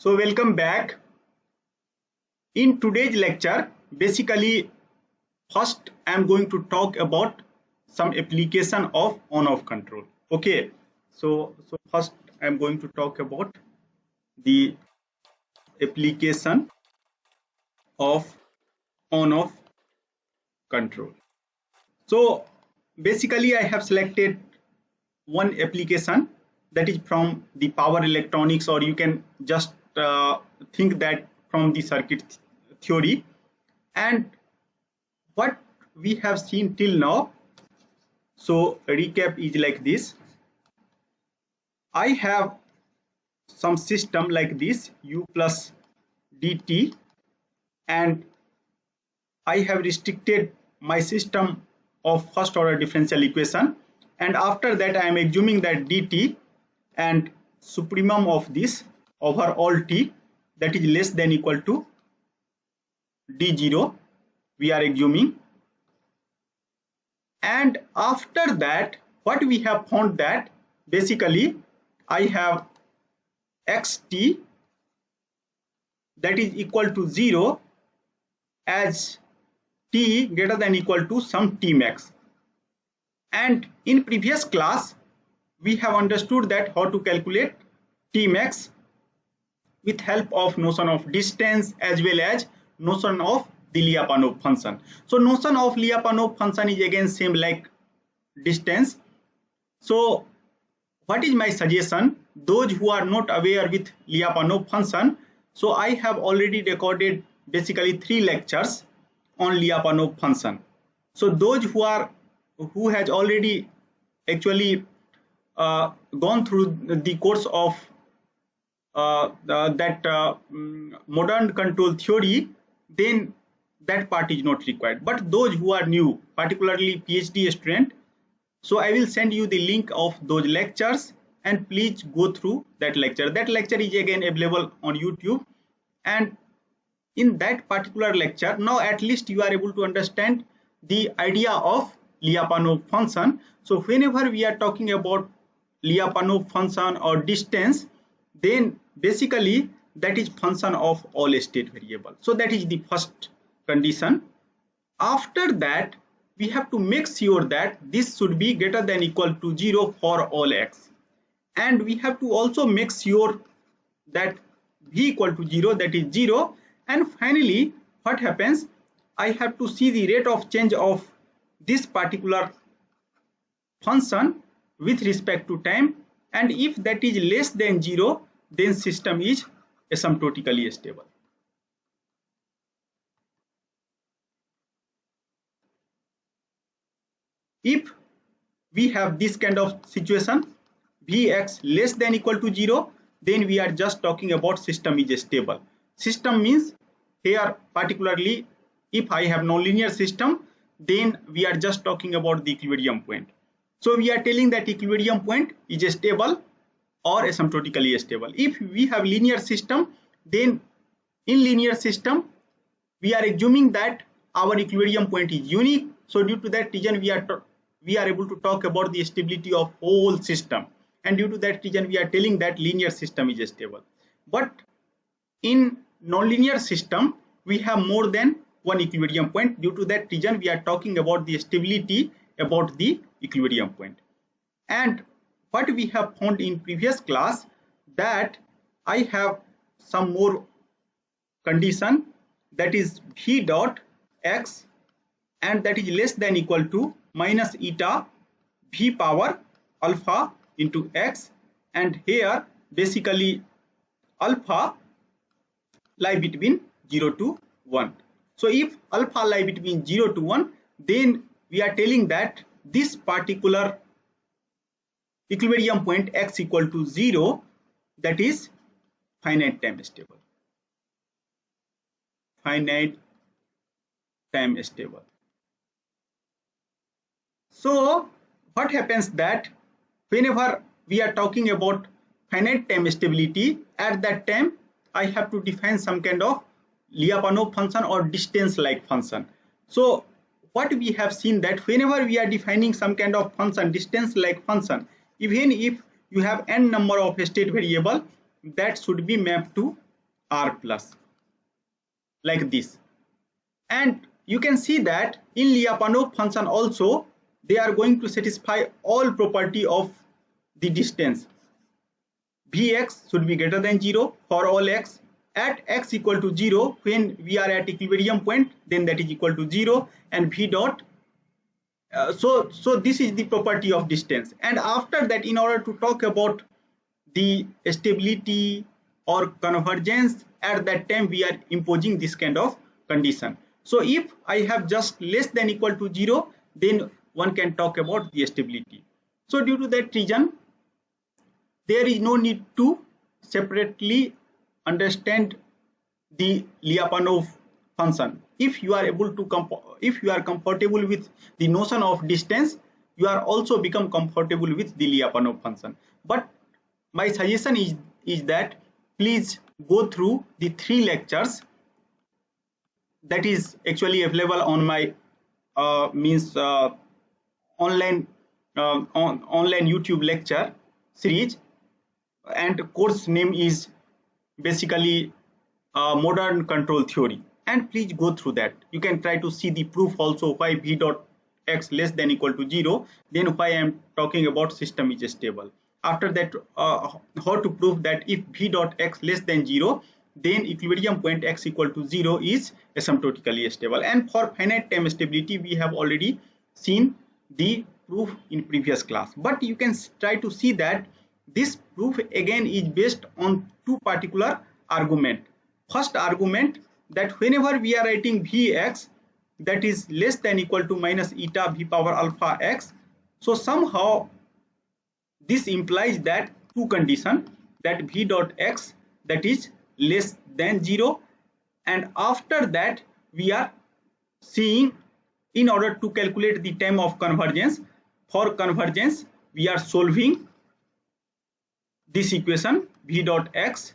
So welcome back. In today's lecture, basically first I am going to talk about some application of on-off control. Okay, so first I am going to talk about the application of on-off control. So basically I have selected one application that is from the power electronics, or you can just think that from the circuit theory. And what we have seen till now, so recap is like this. I have some system like this, u plus dt, and I have restricted my system of first order differential equation, and after that I am assuming that dt and supremum of this over all t, that is less than equal to d0, we are assuming. And after that what we have found that basically I have xt that is equal to 0 as t greater than equal to some t max. And in previous class we have understood that how to calculate t max with help of notion of distance as well as notion of the Lyapunov function. So notion of Lyapunov function is again same like distance. So what is my suggestion? Those who are not aware with Lyapunov function, so I have already recorded basically 3 lectures on Lyapunov function. So those who has already actually gone through the course of modern control theory, then that part is not required. But those who are new, particularly PhD student, so I will send you the link of those lectures and please go through that lecture. That lecture is again available on YouTube, and in that particular lecture now at least you are able to understand the idea of Lyapunov function. So whenever we are talking about Lyapunov function or distance, then basically that is function of all state variable. So that is the first condition. After that we have to make sure that this should be greater than equal to 0 for all x, and we have to also make sure that v equal to 0, that is 0. And finally what happens, I have to see the rate of change of this particular function with respect to time, and if that is less than 0, then system is asymptotically stable. If we have this kind of situation, Vx less than equal to 0, then we are just talking about system is stable. System means here particularly if I have nonlinear system, then we are just talking about the equilibrium point. So we are telling that equilibrium point is stable or asymptotically stable. If we have linear system, then in linear system we are assuming that our equilibrium point is unique. So due to that reason we are able to talk about the stability of whole system, and due to that reason we are telling that linear system is stable. But in nonlinear system we have more than one equilibrium point. Due to that reason we are talking about the stability about the equilibrium point. And what we have found in previous class, that I have some more condition, that is v dot x, and that is less than equal to minus eta v power alpha into x, and here basically alpha lie between 0 to 1. So if alpha lie between 0 to 1, then we are telling that this particular equilibrium point x equal to 0, that is finite time stable. Finite time stable. So what happens that whenever we are talking about finite time stability, at that time I have to define some kind of Lyapunov function or distance like function. So what we have seen that whenever we are defining some kind of function, distance like function, even if you have n number of state variable, that should be mapped to R plus, like this. And you can see that in Lyapunov function also they are going to satisfy all property of the distance. Vx should be greater than 0 for all x. At x equal to 0, when we are at equilibrium point, then that is equal to 0, and v dot. So this is the property of distance. And after that, in order to talk about the stability or convergence, at that time we are imposing this kind of condition. So if I have just less than equal to 0, then one can talk about the stability. So due to that reason, there is no need to separately understand the Lyapunov function. If you are able to if you are comfortable with the notion of distance, you are also become comfortable with the Lyapunov function. But my suggestion is that please go through the 3 lectures that is actually available on my online YouTube lecture series, and course name is basically modern control theory, and please go through that. You can try to see the proof also why v dot x less than equal to 0, then why I am talking about system is stable. After that, how to prove that if v dot x less than 0, then equilibrium point x equal to 0 is asymptotically stable. And for finite time stability, we have already seen the proof in previous class, but you can try to see that this proof again is based on 2 particular arguments. First argument, that whenever we are writing Vx that is less than equal to minus eta v power alpha x, so somehow this implies that 2 condition, that v dot x that is less than 0, and after that we are seeing, in order to calculate the time of convergence, for convergence we are solving this equation v dot x,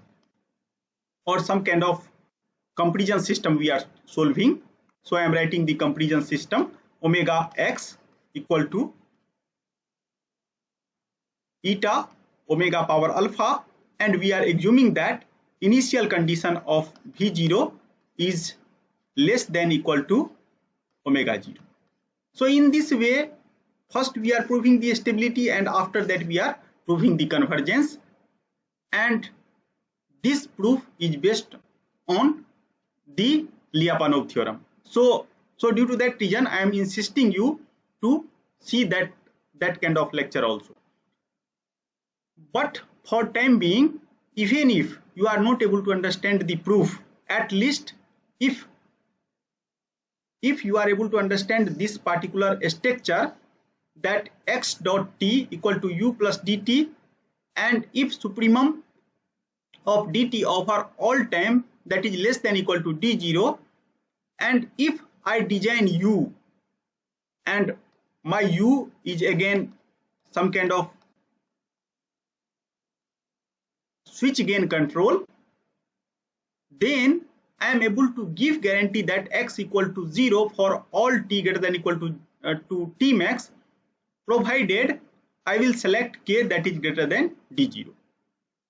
or some kind of comparison system we are solving. So I am writing the comparison system omega x equal to eta omega power alpha, and we are assuming that initial condition of v0 is less than equal to omega 0. So in this way, first we are proving the stability, and after that we are proving the convergence, and this proof is based on the Lyapunov theorem. So due to that reason, I am insisting you to see that kind of lecture also. But for time being, even if you are not able to understand the proof, at least if you are able to understand this particular structure, that x dot t equal to u plus dt, and if supremum of dt over all time that is less than equal to d0, and if I design u and my u is again some kind of switch gain control, then I am able to give guarantee that x equal to 0 for all t greater than equal to t max, provided I will select k that is greater than d0.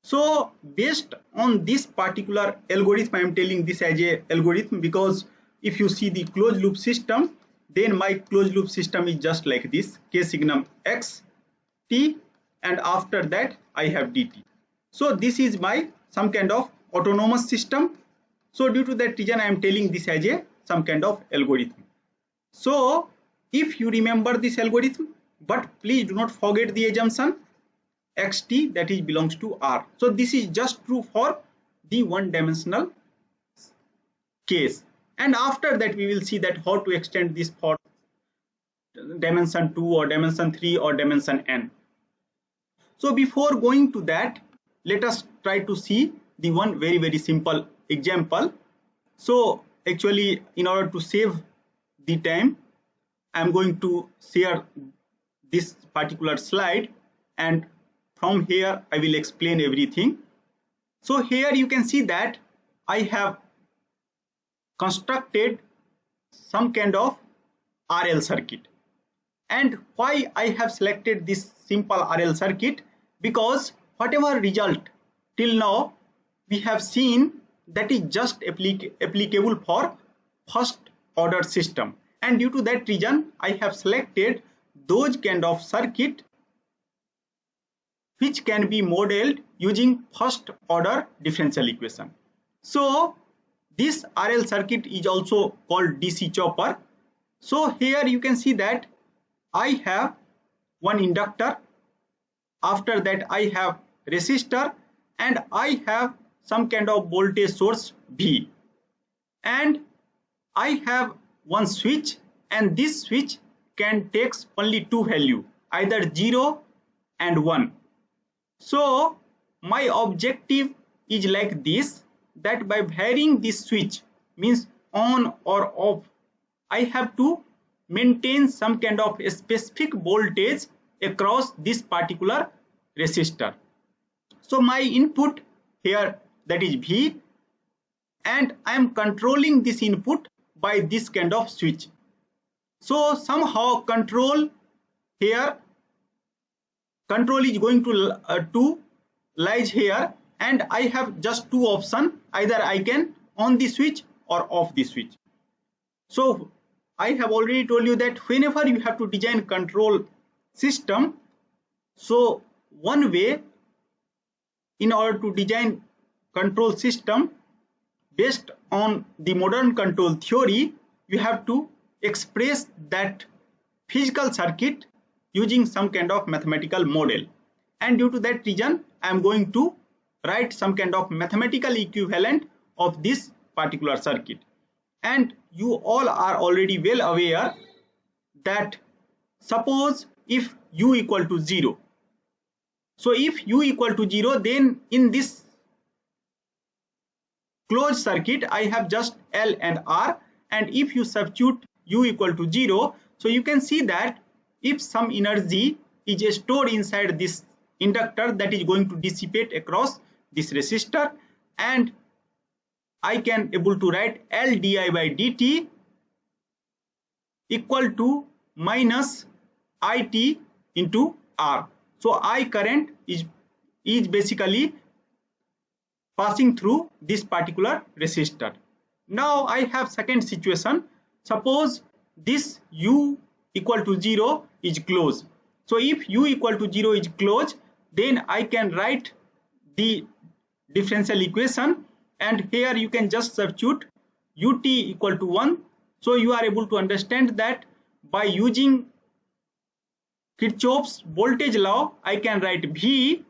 So based on this particular algorithm, I am telling this as a algorithm, because if you see the closed loop system, then my closed loop system is just like this, k signum x t, and after that I have dt. So this is my some kind of autonomous system. So due to that reason, I am telling this as a some kind of algorithm. So if you remember this algorithm, but please do not forget the assumption xt that is belongs to R. So this is just true for the one dimensional case, and after that we will see that how to extend this for dimension 2 or dimension 3 or dimension n. So before going to that, let us try to see the one very simple example. So actually, in order to save the time, I am going to share this particular slide, and from here I will explain everything. So here you can see that I have constructed some kind of RL circuit. And why I have selected this simple RL circuit? Because whatever result till now we have seen that is just applicable for first order system, and due to that reason I have selected those kind of circuit which can be modeled using first order differential equation. So this RL circuit is also called DC chopper. So here you can see that I have one inductor, after that I have resistor, and I have some kind of voltage source V, and I have one switch, and this switch can take only two value, either 0 and 1. So my objective is like this, that by varying this switch means on or off, I have to maintain some kind of a specific voltage across this particular resistor. So my input here, that is V, and I am controlling this input by this kind of switch. So somehow control here, control is going to lies here, and I have just two options, either I can on the switch or off the switch. So I have already told you that whenever you have to design control system, so one way in order to design control system based on the modern control theory, you have to express that physical circuit using some kind of mathematical model, and due to that reason I am going to write some kind of mathematical equivalent of this particular circuit. And you all are already well aware that suppose if u equal to 0, so if u equal to 0, then in this closed circuit I have just L and R, and if you substitute u equal to 0, so you can see that if some energy is stored inside this inductor, that is going to dissipate across this resistor, and I can able to write L di by dt equal to minus IT into R. So I current is basically passing through this particular resistor. Now I have second situation. Suppose this u equal to 0 is closed. So if u equal to 0 is closed, then I can write the differential equation, and here you can just substitute ut equal to 1. So you are able to understand that by using Kirchhoff's voltage law, I can write V,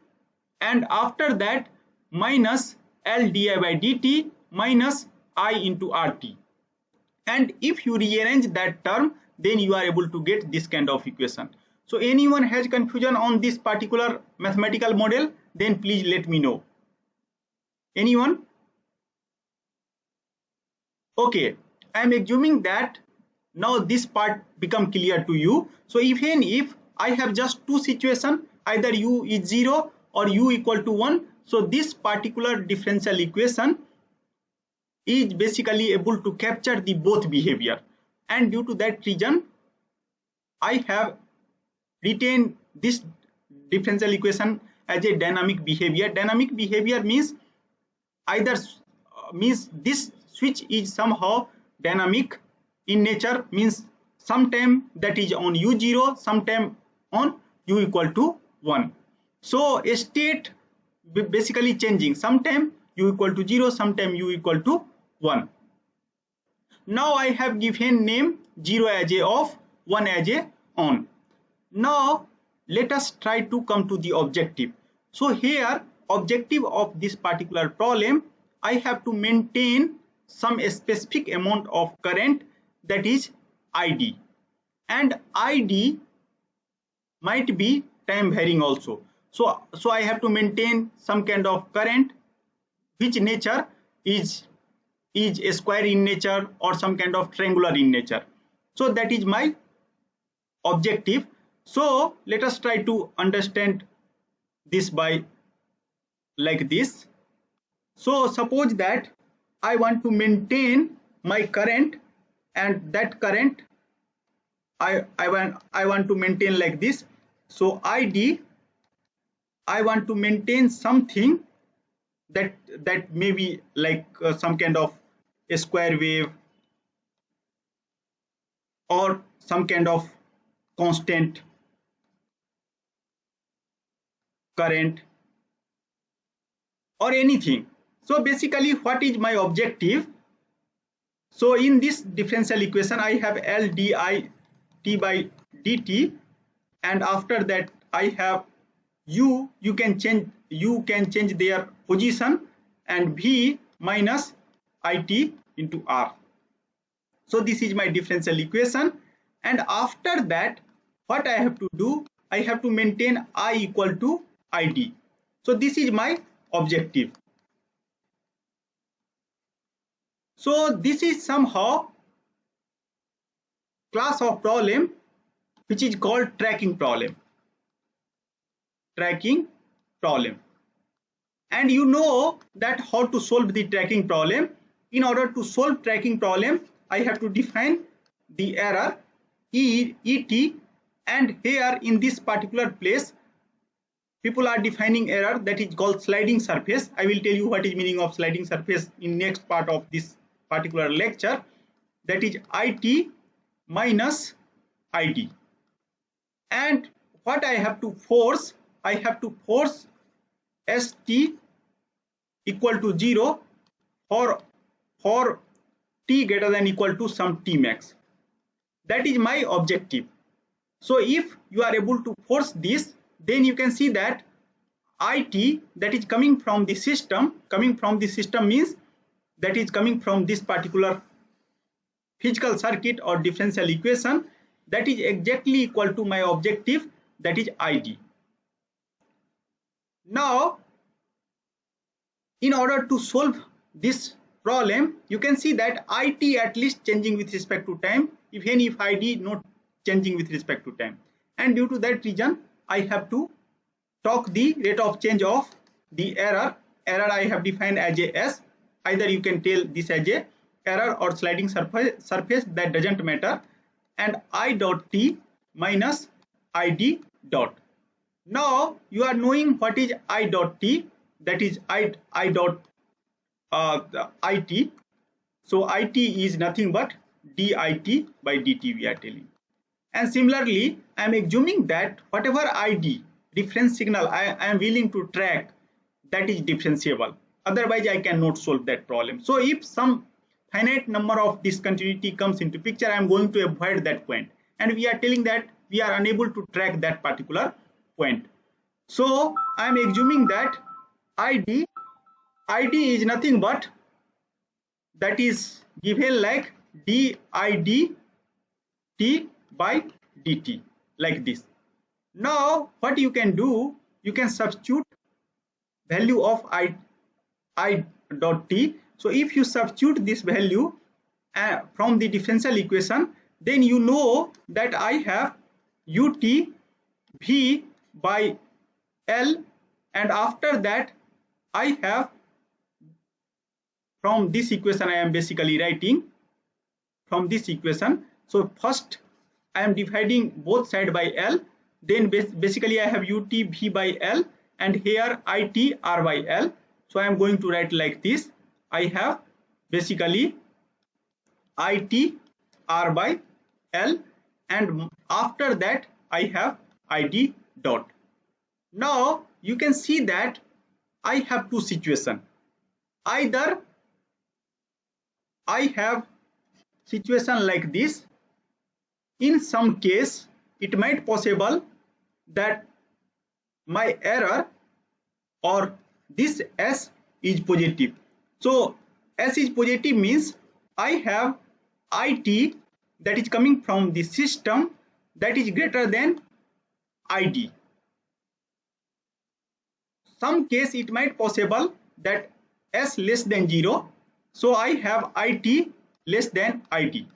and after that minus L di by dt minus I into RT. And if you rearrange that term, then you are able to get this kind of equation. So anyone has confusion on this particular mathematical model, then please let me know. Anyone? Okay, I am assuming that now this part become clear to you. So even if I have just two situations, either u is 0 or u equal to 1, so this particular differential equation is basically able to capture the both behavior, and due to that reason I have retained this differential equation as a dynamic behavior. Dynamic behavior means either means this switch is somehow dynamic in nature, means sometime that is on u0, sometime on u equal to 1. So a state basically changing, sometime u equal to 0, sometime u equal to 1. Now I have given name 0 as a off, 1 as a on. Now let us try to come to the objective. So here objective of this particular problem, I have to maintain some specific amount of current, that is ID, and ID might be time varying also. So I have to maintain some kind of current which nature is a square in nature or some kind of triangular in nature. So that is my objective. So let us try to understand this by like this. So suppose that I want to maintain my current, and that current I want to maintain like this. So ID, I want to maintain something that may be like some kind of a square wave or some kind of constant current or anything. So basically what is my objective? So in this differential equation I have L di t by dt, and after that I have you can change their position, and v minus it into r. So this is my differential equation, and after that what I have to do, I have to maintain I equal to id. So this is my objective. So this is somehow class of problem which is called tracking problem. Tracking problem. And you know that how to solve the tracking problem. In order to solve tracking problem, I have to define the error et, and here in this particular place people are defining error that is called sliding surface. I will tell you what is meaning of sliding surface in next part of this particular lecture. That is it minus id. And what I have to force, I have to force st equal to 0 for t greater than equal to some t max. That is my objective. So if you are able to force this, then you can see that it that is coming from the system means that is coming from this particular physical circuit or differential equation, that is exactly equal to my objective, that is id. Now in order to solve this problem, you can see that it at least changing with respect to time, even if id not changing with respect to time, and due to that reason I have to talk the rate of change of the error I have defined as a s. Either you can tell this as a error or sliding surface, that doesn't matter, and I dot t minus id dot. Now you are knowing what is I dot t, that is I dot it. So it is nothing but dit by dt we are telling. And similarly I am assuming that whatever id reference signal I am willing to track, that is differentiable, otherwise I cannot solve that problem. So if some finite number of discontinuity comes into picture, I am going to avoid that point, and we are telling that we are unable to track that particular point. So I am assuming that id is nothing but, that is given like did t by dt, like this. Now what you can do, you can substitute value of I dot t. So if you substitute this value from the differential equation, then you know that I have ut v by L, and after that I have, from this equation I am basically writing from this equation. So first I am dividing both side by L, then basically I have ut v by L, and here it r by L. So I am going to write like this. I have basically it r by L, and after that I have id dot. Now you can see that I have two situations. Either I have situation like this. In some case it might possible that my error or this s is positive. So s is positive means I have it that is coming from the system that is greater than id. Some case it might possible that s less than 0, so I have it less than id,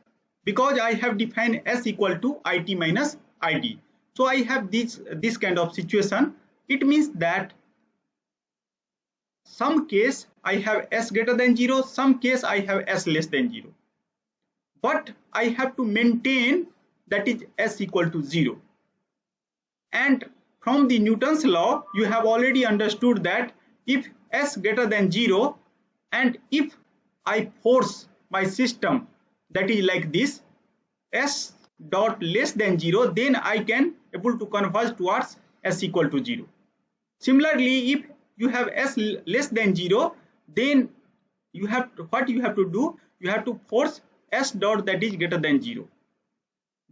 because I have defined s equal to it minus id. So I have this kind of situation. It means that some case I have s greater than 0, some case I have s less than 0, but I have to maintain that is s equal to 0. And from the Newton's law you have already understood that if s greater than 0, and if I force my system, that is like this, s dot less than 0, then I can able to converge towards s equal to 0. Similarly, if you have s less than 0, then you have to, what you have to do, you have to force s dot that is greater than 0.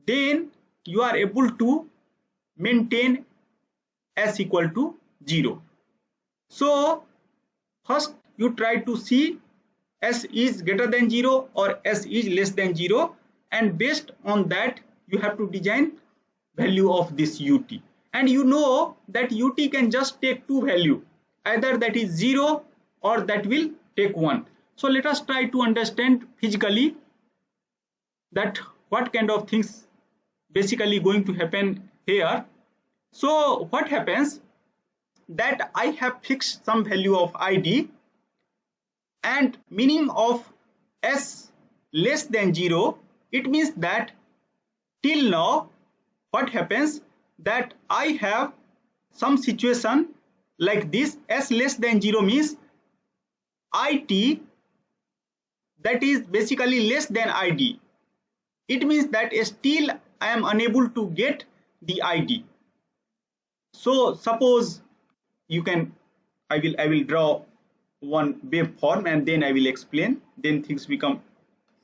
Then you are able to maintain s equal to 0. So first you try to see s is greater than 0 or s is less than 0, and based on that you have to design value of this ut, and you know that ut can just take two value, either that is 0 or that will take 1. So let us try to understand physically that what kind of things basically going to happen here. So what happens, that I have fixed some value of id, and meaning of s less than 0, it means that till now what happens, that I have some situation like this, s less than 0 means it that is basically less than id. It means that still I am unable to get the id. So suppose you can, I will draw one waveform and then I will explain, then things become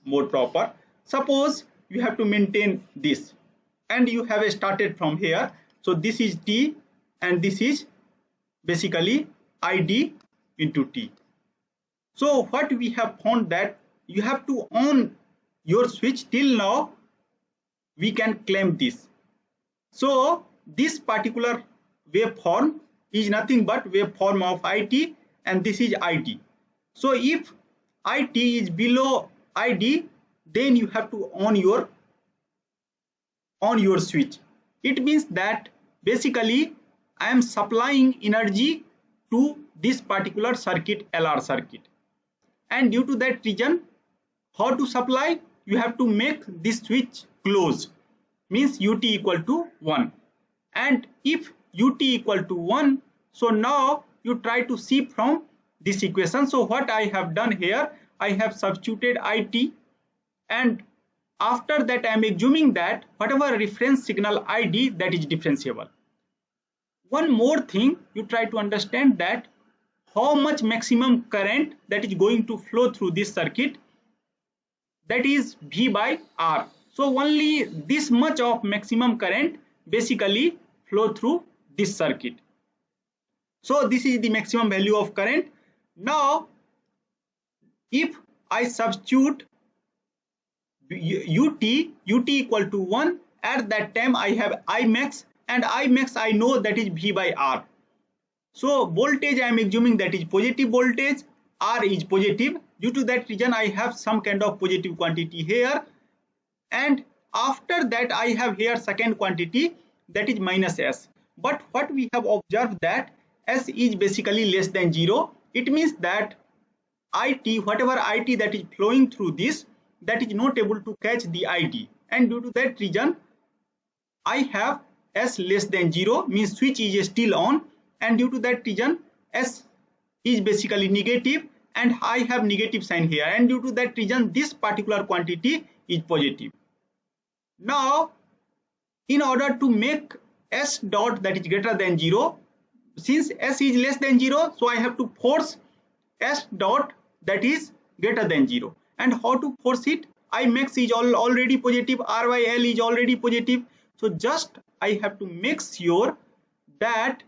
more proper. Suppose you have to maintain this, and you have started from here. So this is t and this is basically id into t. So what we have found, that you have to on your switch. Till now we can claim this. So this particular waveform is nothing but waveform of it, and this is id. So if it is below id, then you have to on your switch. It means that basically I am supplying energy to this particular circuit, LR circuit, and due to that reason, how to supply, you have to make this switch close, means ut equal to 1. And if ut equal to 1, so now you try to see from this equation. So what I have done here, I have substituted it, and after that I am assuming that whatever reference signal id, that is differentiable. One more thing, you try to understand that how much maximum current that is going to flow through this circuit, that is V by R. So only this much of maximum current basically flow through this circuit. So this is the maximum value of current. Now if I substitute ut equal to 1, at that time I have Imax, and Imax I know that is V by R. So voltage I am assuming that is positive voltage, R is positive. Due to that reason I have some kind of positive quantity here, and after that I have here second quantity, that is minus s. But what we have observed, that s is basically less than 0. It means that it, whatever it that is flowing through this, that is not able to catch the id, and due to that reason I have s less than 0, means switch is still on, and due to that reason s is basically negative, and I have negative sign here, and due to that reason this particular quantity is positive. Now in order to make s dot that is greater than 0, since s is less than 0, so I have to force s dot that is greater than 0. And how to force it? Imax is already positive, R by L is already positive. So just I have to make sure that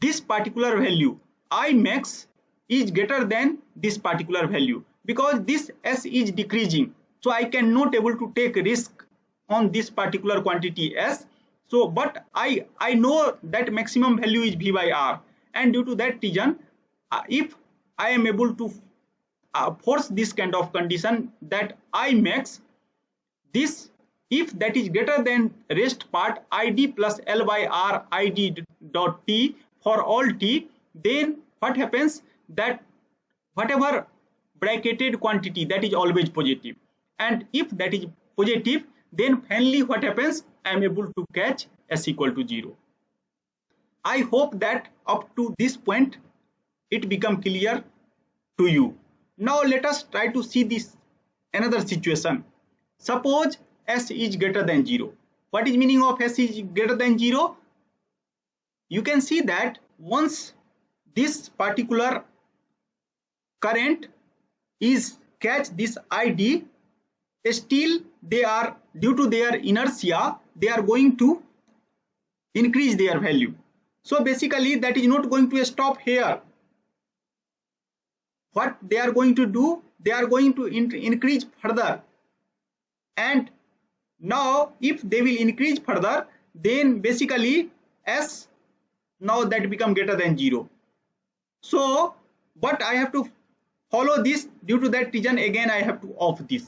this particular value Imax is greater than this particular value, because this s is decreasing, so I cannot able to take risk on this particular quantity s. So but I know that maximum value is V by R, and due to that reason if I am able to force this kind of condition, that Imax, this, if that is greater than rest part id plus L by R id dot t for all t, then what happens, that whatever bracketed quantity, that is always positive, and if that is positive, then finally what happens, I am able to catch s equal to 0. I hope that up to this point it become clear to you. Now let us try to see this another situation. Suppose S is greater than 0. What is meaning of S is greater than 0? You can see that once this particular current is catch this ID, still they are, due to their inertia, they are going to increase their value. So basically that is not going to stop here. What they are going to do, they are going to increase further. And now if they will increase further, then basically S now that become greater than 0. So but I have to follow this, due to that reason again I have to off this,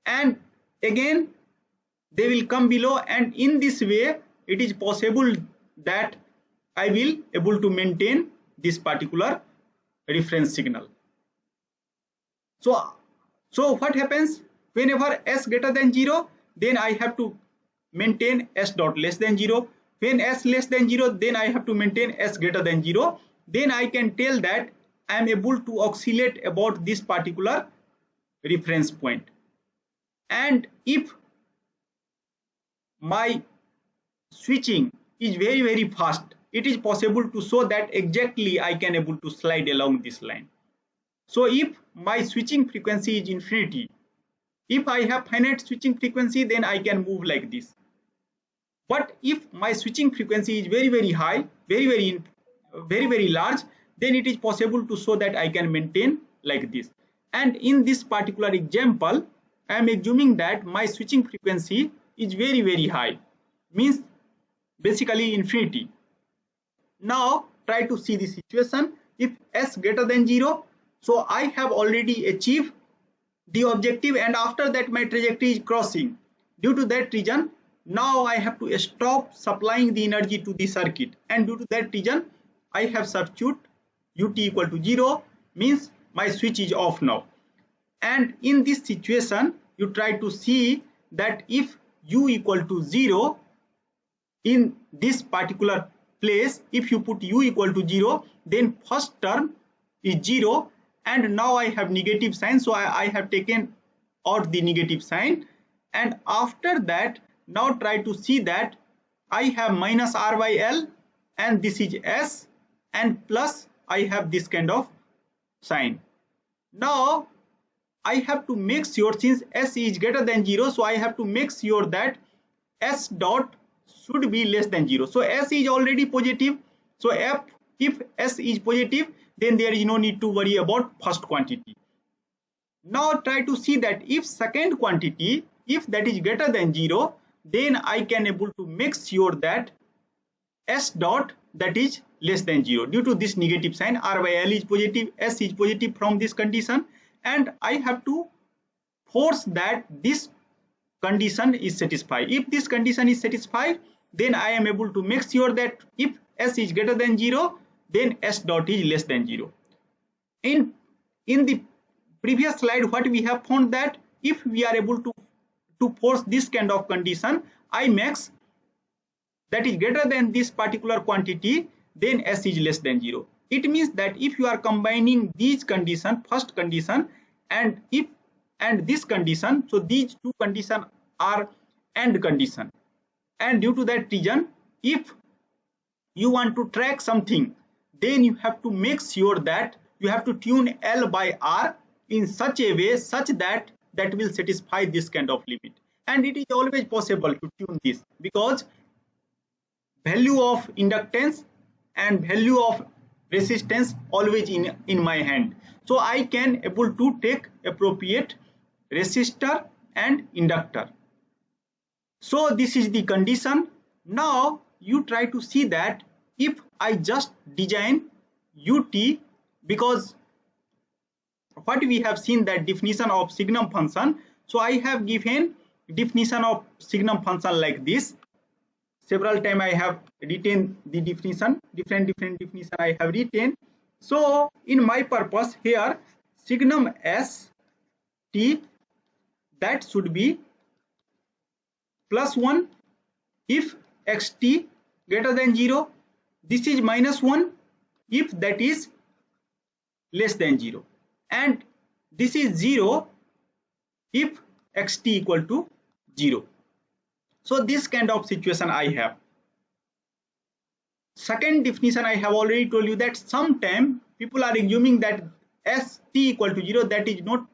and again they will come below, and in this way it is possible that I will able to maintain this particular reference signal. So what happens whenever S greater than 0, then I have to maintain S dot less than 0. When S less than 0, then I have to maintain S greater than 0. Then I can tell that I am able to oscillate about this particular reference point. And if my switching is very fast, it is possible to show that exactly I can able to slide along this line. So if my switching frequency is infinity, if I have finite switching frequency, then I can move like this. But if my switching frequency is very high, very large, then it is possible to show that I can maintain like this. And in this particular example, I am assuming that my switching frequency is very high, means basically infinity. Now try to see the situation. If S greater than 0, so I have already achieved the objective, and after that my trajectory is crossing. Due to that reason, now I have to stop supplying the energy to the circuit, and due to that reason I have substitute ut equal to 0, means my switch is off now. And in this situation you try to see that if u equal to 0, in this particular place if you put u equal to 0, then first term is 0, and now I have negative sign, so I have taken out the negative sign. And after that, now try to see that I have minus r by l, and this is s, and plus I have this kind of sign. Now I have to make sure, since s is greater than 0, so I have to make sure that s dot should be less than 0. So s is already positive, so if s is positive, then there is no need to worry about first quantity. Now try to see that if second quantity, if that is greater than 0, then I can able to make sure that s dot that is less than 0. Due to this negative sign, r by l is positive, s is positive from this condition, and I have to force that this condition is satisfied. If this condition is satisfied, then I am able to make sure that if s is greater than 0, then s dot is less than 0. In the previous slide, what we have found that if we are able to force this kind of condition, I max that is greater than this particular quantity, then s is less than 0. It means that if you are combining these conditions, first condition and this condition, so these two conditions are AND condition, and due to that reason, if you want to track something, then you have to make sure that you have to tune L by R in such a way such that that will satisfy this kind of limit. And it is always possible to tune this, because value of inductance and value of resistance always in my hand, so I can able to take appropriate resistor and inductor. So this is the condition. Now you try to see that if I just design ut, because what we have seen that definition of signum function, so I have given definition of signum function like this. Several times I have written the definition, different definition I have written. So in my purpose here, signum s t, that should be plus 1 if xt greater than 0. This is minus 1 if that is less than 0, and this is 0 if xt equal to 0. So this kind of situation I have. Second definition, I have already told you that sometimes people are assuming that st equal to 0, that is not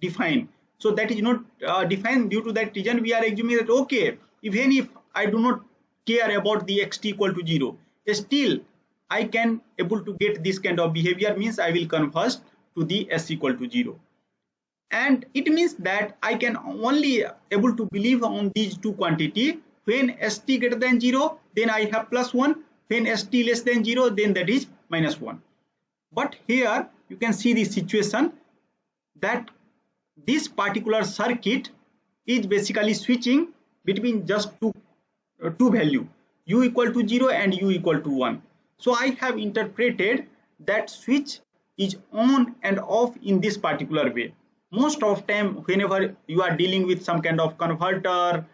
defined. So that is not defined. Due to that reason, we are assuming that okay, even if I do not care about the xt equal to 0, still I can able to get this kind of behavior, means I will converge to the s equal to 0. And it means that I can only able to believe on these two quantity. When st greater than 0, then I have +1. When st less than 0, then that is -1. But here you can see the situation that this particular circuit is basically switching between just two value, u equal to 0 and u equal to 1. So I have interpreted that switch is on and off in this particular way. Most of time whenever you are dealing with some kind of converter,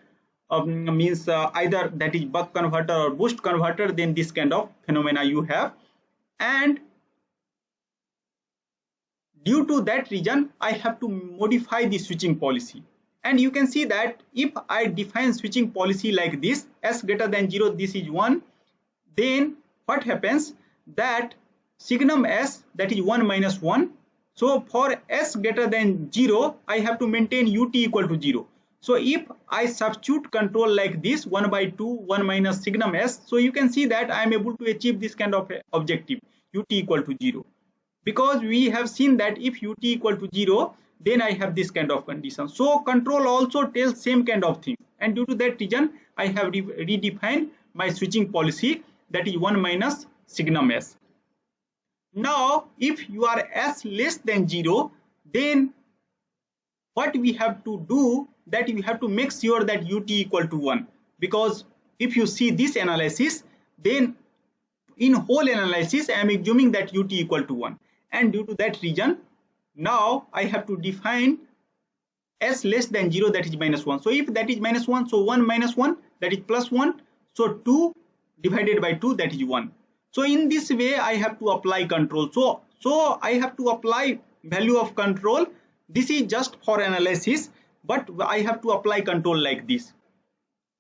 means either that is buck converter or boost converter, then this kind of phenomena you have. And due to that reason, I have to modify the switching policy. And you can see that if I define switching policy like this, s greater than 0, this is 1, then what happens that signum s, that is 1 minus 1. So for s greater than 0, I have to maintain ut equal to 0. So if I substitute control like this, 1 by 2, 1 minus signum s, so you can see that I am able to achieve this kind of objective, ut equal to 0. Because we have seen that if ut equal to 0, then I have this kind of condition. So control also tells same kind of thing. And due to that reason, I have redefined my switching policy, that is 1 minus signum s. Now, if you are s less than 0, then what we have to do, that we have to make sure that ut equal to 1. Because if you see this analysis, then in whole analysis, I am assuming that ut equal to 1. And due to that reason, now I have to define s less than 0, that is -1. So if that is -1, so 1 minus 1, that is +1. So 2 divided by 2, that is 1. So in this way, I have to apply control. So I have to apply value of control. This is just for analysis, but I have to apply control like this.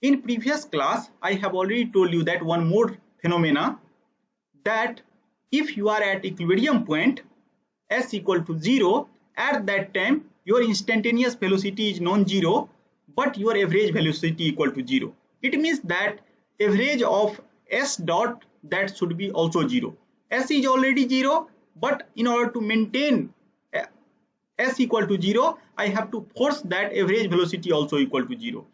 In previous class, I have already told you that one more phenomena, that if you are at equilibrium point, s equal to 0, at that time your instantaneous velocity is non-zero, but your average velocity equal to 0. It means that average of s dot, that should be also 0. S is already 0, but in order to maintain s equal to 0, I have to force that average velocity also equal to 0.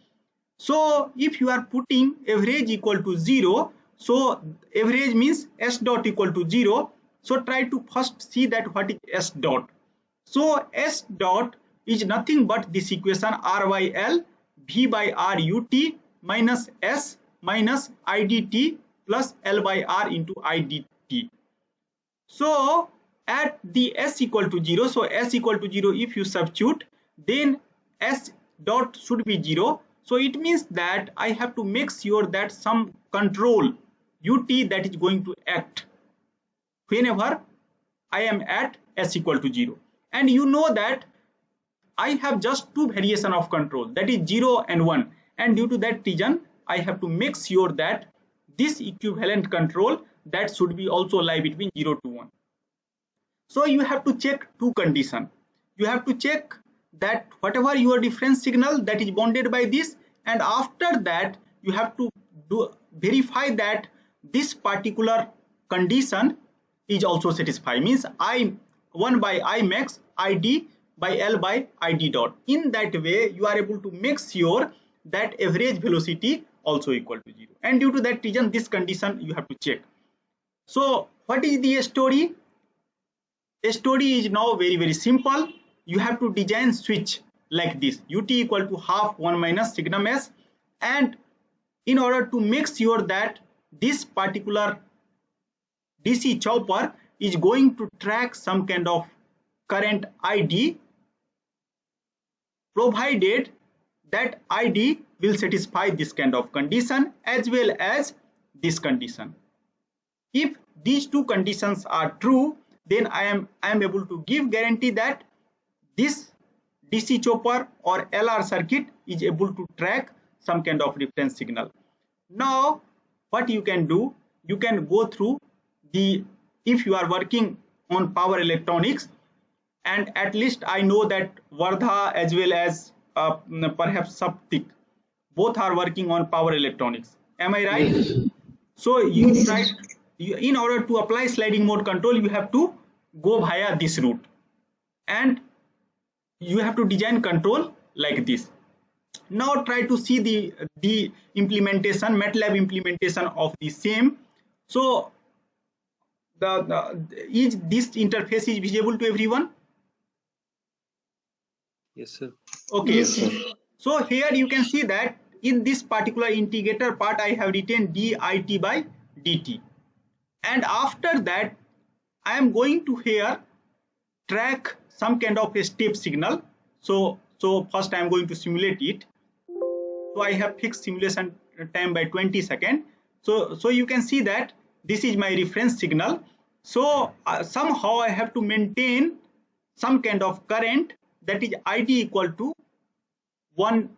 So if you are putting average equal to 0, so average means s dot equal to 0. So try to first see that what is s dot. So s dot is nothing but this equation r by l v by r ut minus s minus idt plus l by r into idt. So at the s equal to 0, so s equal to 0, if you substitute, then s dot should be 0. So it means that I have to make sure that some control ut, that is going to act whenever I am at s equal to 0. And you know that I have just two variation of control, that is 0 and 1. And due to that reason, I have to make sure that this equivalent control, that should be also lie between 0 to 1. So you have to check two conditions. You have to check that whatever your difference signal, that is bounded by this, and after that you have to verify that this particular condition is also satisfied, means I1 by I max id by L by id dot. In that way you are able to make sure that average velocity also equal to 0, and due to that reason this condition you have to check. So what is the story? A story is now very simple. You have to design switch like this, ut equal to half 1 minus signum s, and in order to make sure that this particular DC chopper is going to track some kind of current ID, provided that ID will satisfy this kind of condition as well as this condition. If these two conditions are true, then I am able to give guarantee that this DC chopper or LR circuit is able to track some kind of reference signal. Now what you can do, you can go through the, if you are working on power electronics, and at least I know that Vardha as well as perhaps Saptik, both are working on power electronics. Am I right? Yes. So you Yes. try, in order to apply sliding mode control, you have to go via this route, and you have to design control like this. Now try to see the implementation, MATLAB implementation of the same. So is this interface is visible to everyone? Yes, sir. Okay. Yes, sir. So here you can see that in this particular integrator part I have written dit by dt, and after that I am going to here track some kind of a step signal. So first I am going to simulate it. So I have fixed simulation time by 20 seconds. So you can see that this is my reference signal. So somehow I have to maintain some kind of current, that is ID equal to 1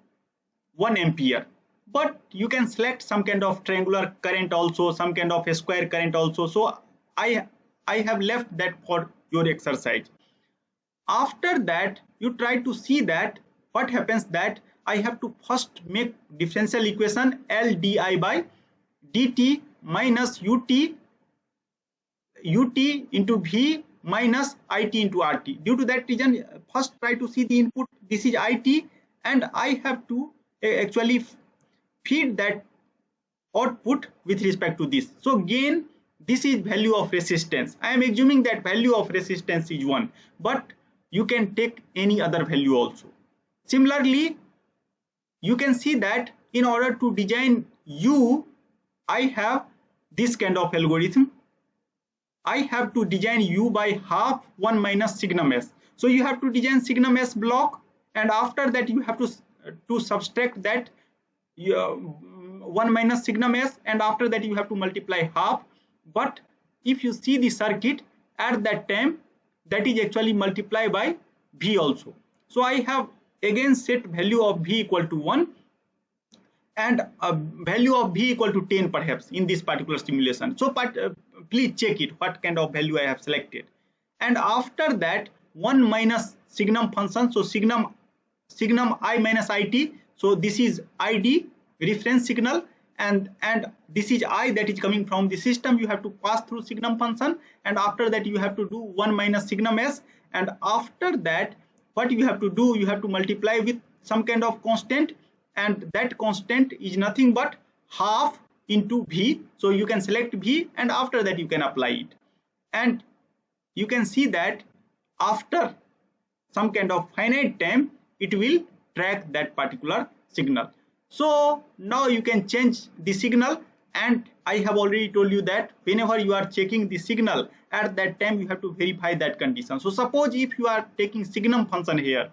ampere. But you can select some kind of triangular current also, some kind of a square current also. So I have left that for your exercise. After that you try to see that what happens, that I have to first make differential equation L di by dt minus ut into V minus IT into RT. Due to that reason, first try to see the input, this is IT, and I have to actually feed that output with respect to this. So gain, this is value of resistance. I am assuming that value of resistance is 1, but you can take any other value also. Similarly, you can see that in order to design U, I have this kind of algorithm. I have to design U by half 1 minus signum S. So you have to design signum S block, and after that you have to subtract that 1 minus signum S, and after that you have to multiply half. But if you see the circuit at that time, that is actually multiplied by V also. So I have again set value of V equal to 1 and a value of V equal to 10 perhaps in this particular simulation. So please check it what kind of value I have selected. And after that 1 minus signum function, so signum I minus IT, so this is ID reference signal, and this is I that is coming from the system. You have to pass through signum function, and after that you have to do 1 minus signum S, and after that what you have to do, you have to multiply with some kind of constant, and that constant is nothing but half into V. So you can select V, and after that you can apply it, and you can see that after some kind of finite time it will track that particular signal. So now you can change the signal, and I have already told you that whenever you are checking the signal, at that time you have to verify that condition. So suppose if you are taking signum function here,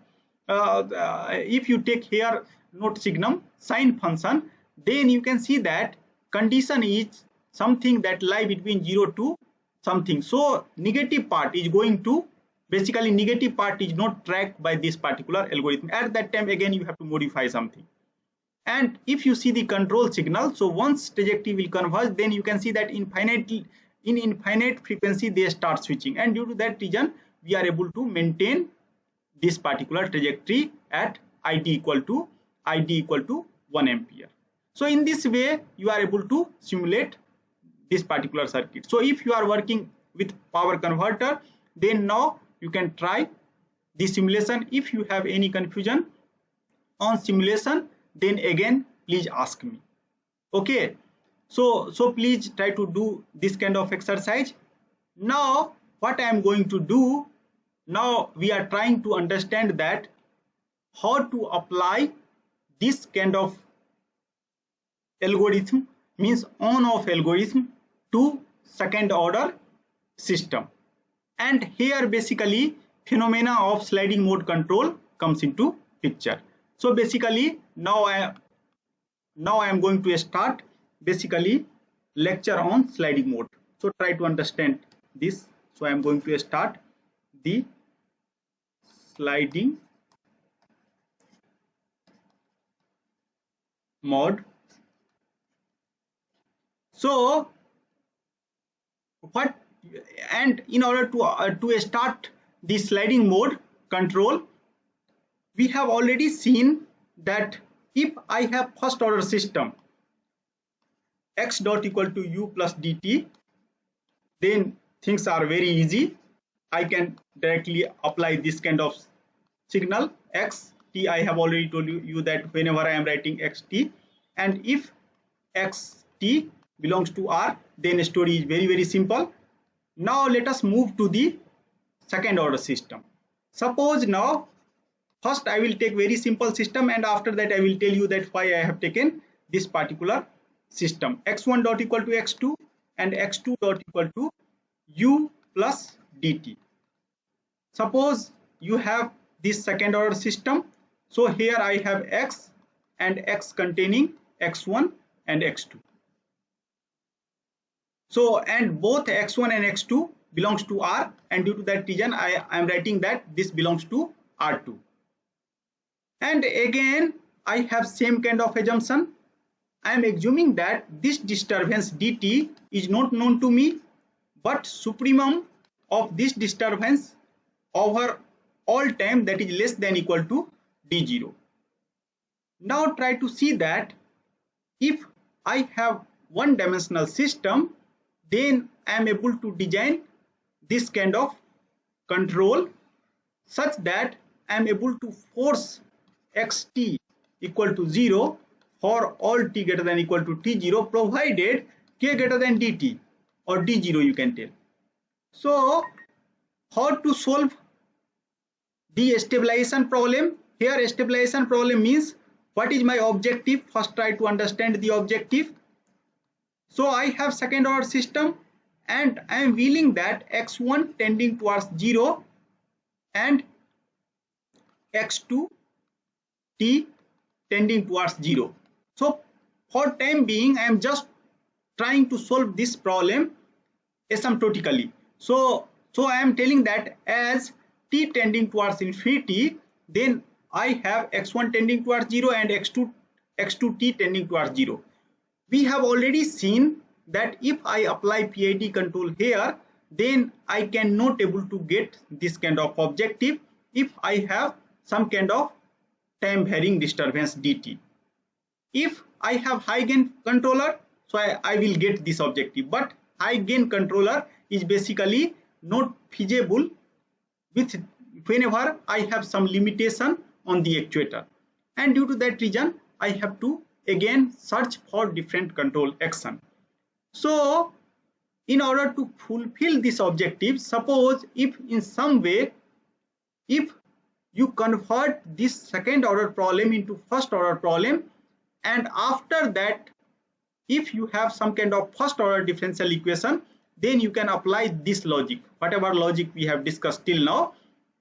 if you take here not signum, sine function, then you can see that condition is something that lie between 0 to something. So negative part is going to, basically negative part is not tracked by this particular algorithm. At that time again you have to modify something. And if you see the control signal, so once trajectory will converge, then you can see that in infinite frequency they start switching, and due to that reason we are able to maintain this particular trajectory at ID equal to 1 ampere. So in this way you are able to simulate this particular circuit. So if you are working with power converter, then now you can try the simulation. If you have any confusion on simulation, then again please ask me. Okay, so please try to do this kind of exercise. Now what I am going to do, now we are trying to understand that how to apply this kind of algorithm, means on off algorithm, to second order system. And here basically phenomena of sliding mode control comes into picture. So basically now I am going to start basically lecture on sliding mode. So try to understand this. So I am going to start the sliding mode. So what, and in order to start the sliding mode control, we have already seen that if I have first order system x dot equal to u plus dt, then things are very easy. I can directly apply this kind of signal x t. I have already told you that whenever I am writing xt, and if x t belongs to R, then story is very simple. Now let us move to the second order system. Suppose now first I will take very simple system, and after that I will tell you that why I have taken this particular system. x1 dot equal to x2 and x2 dot equal to u plus dt. Suppose you have this second order system. So here I have x and x containing x1 and x2. So, and both x1 and x2 belongs to R, and due to that reason I am writing that this belongs to R2. And again I have same kind of assumption. I am assuming that this disturbance dt is not known to me, but supremum of this disturbance over all time, that is less than equal to d0. Now try to see that if I have one dimensional system, then I am able to design this kind of control such that I am able to force xt equal to 0 for all t greater than equal to t0, provided k greater than dt or d0 you can tell. So how to solve the stabilization problem? Here stabilization problem means what is my objective. First try to understand the objective. So I have second order system and I am willing that x1 tending towards 0 and x2 t tending towards 0. So for time being I am just trying to solve this problem asymptotically. So I am telling that as t tending towards infinity, then I have x1 tending towards 0 and x2t tending towards 0. We have already seen that if I apply PID control here, then I cannot able to get this kind of objective if I have some kind of time varying disturbance dt. If I have high gain controller, so I will get this objective, but high gain controller is basically not feasible with whenever I have some limitation on the actuator, and due to that reason I have to again search for different control action. So in order to fulfill this objective, suppose if in some way if you convert this second order problem into first order problem, and after that if you have some kind of first order differential equation, then you can apply this logic, whatever logic we have discussed till now.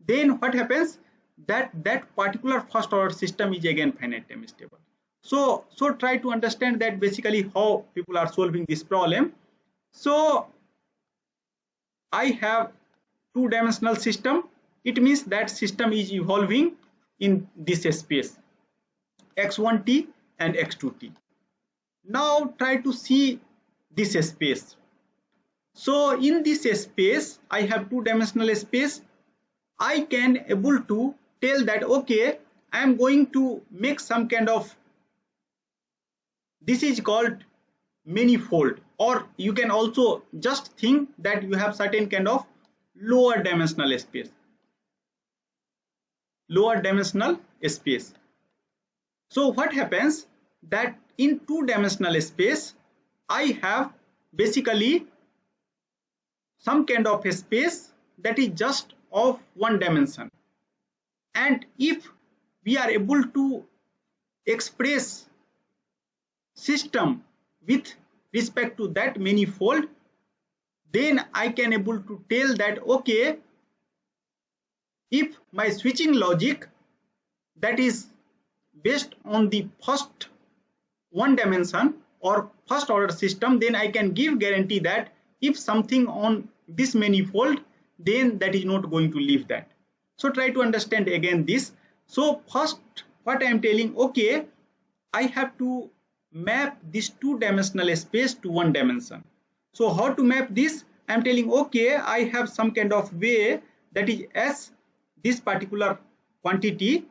Then what happens, that particular first order system is again finite time stable. So try to understand that basically how people are solving this problem. So I have two-dimensional system. It means that system is evolving in this space x1t and x2t. Now try to see this space. So in this space I have two-dimensional space. I can able to tell that okay, I am going to make some kind of, this is called manifold, or you can also just think that you have certain kind of lower dimensional space. So what happens that in two-dimensional space I have basically some kind of a space that is just of one dimension, and if we are able to express system with respect to that manifold, then I can able to tell that okay, if my switching logic that is based on the first one dimension or first order system, then I can give guarantee that if something on this manifold, then that is not going to leave that. So try to understand again this. So first what I am telling, okay, I have to map this two-dimensional space to one dimension. So how to map this? I am telling, okay, I have some kind of way, that is S, this particular quantity,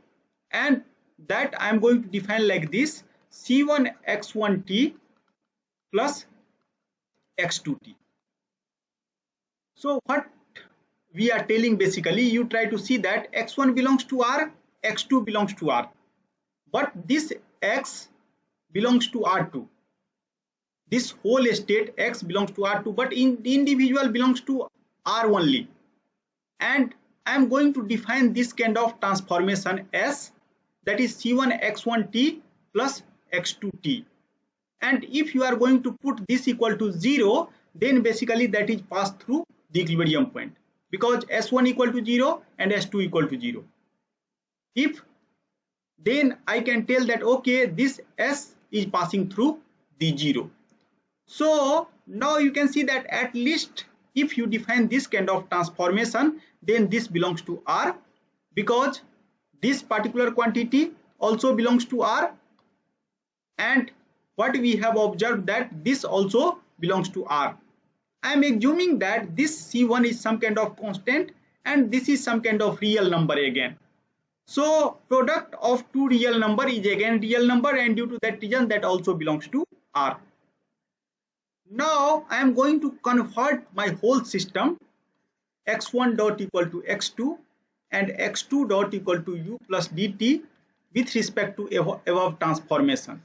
and that I am going to define like this: C1 x1t plus x2t. So what we are telling, basically you try to see that x1 belongs to R, x2 belongs to R, but this x belongs to R2. This whole state x belongs to R2, but in the individual belongs to R only. And I am going to define this kind of transformation S, that is C1 x1t plus x2t. And if you are going to put this equal to 0, then basically that is passed through the equilibrium point, because S1 equal to 0 and S2 equal to 0. If then I can tell that, okay, this S is passing through the 0. So now you can see that at least if you define this kind of transformation, then this belongs to R, because this particular quantity also belongs to R, and what we have observed that this also belongs to R. I am assuming that this C1 is some kind of constant and this is some kind of real number again. So product of two real number is again real number, and due to that reason that also belongs to R. Now I am going to convert my whole system x1 dot equal to x2 and x2 dot equal to u plus dt with respect to above transformation.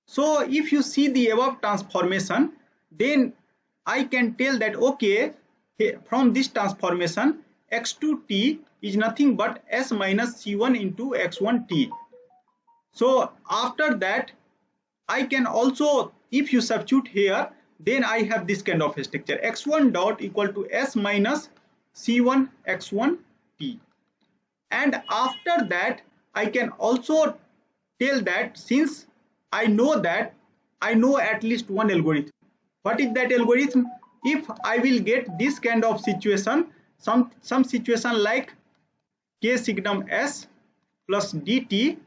So if you see the above transformation, then I can tell that, okay, from this transformation x2t is nothing but s minus c1 into x1t. So after that I can also, if you substitute here, then I have this kind of structure: x1 dot equal to s minus c1 x1t. And after that I can also tell that, since I know that I know at least one algorithm. What is that algorithm? If I will get this kind of situation, some situation like k signum s plus dt,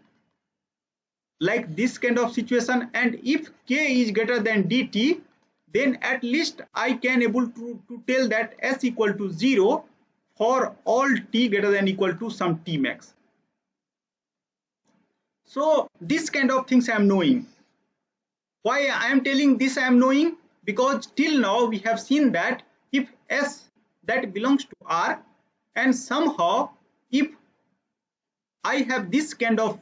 like this kind of situation, and if k is greater than dt, then at least I can able to tell that s equal to 0 for all t greater than equal to some t max. So this kind of things I am knowing. Why I am telling this I am knowing? Because till now we have seen that if S that belongs to R, and somehow if I have this kind of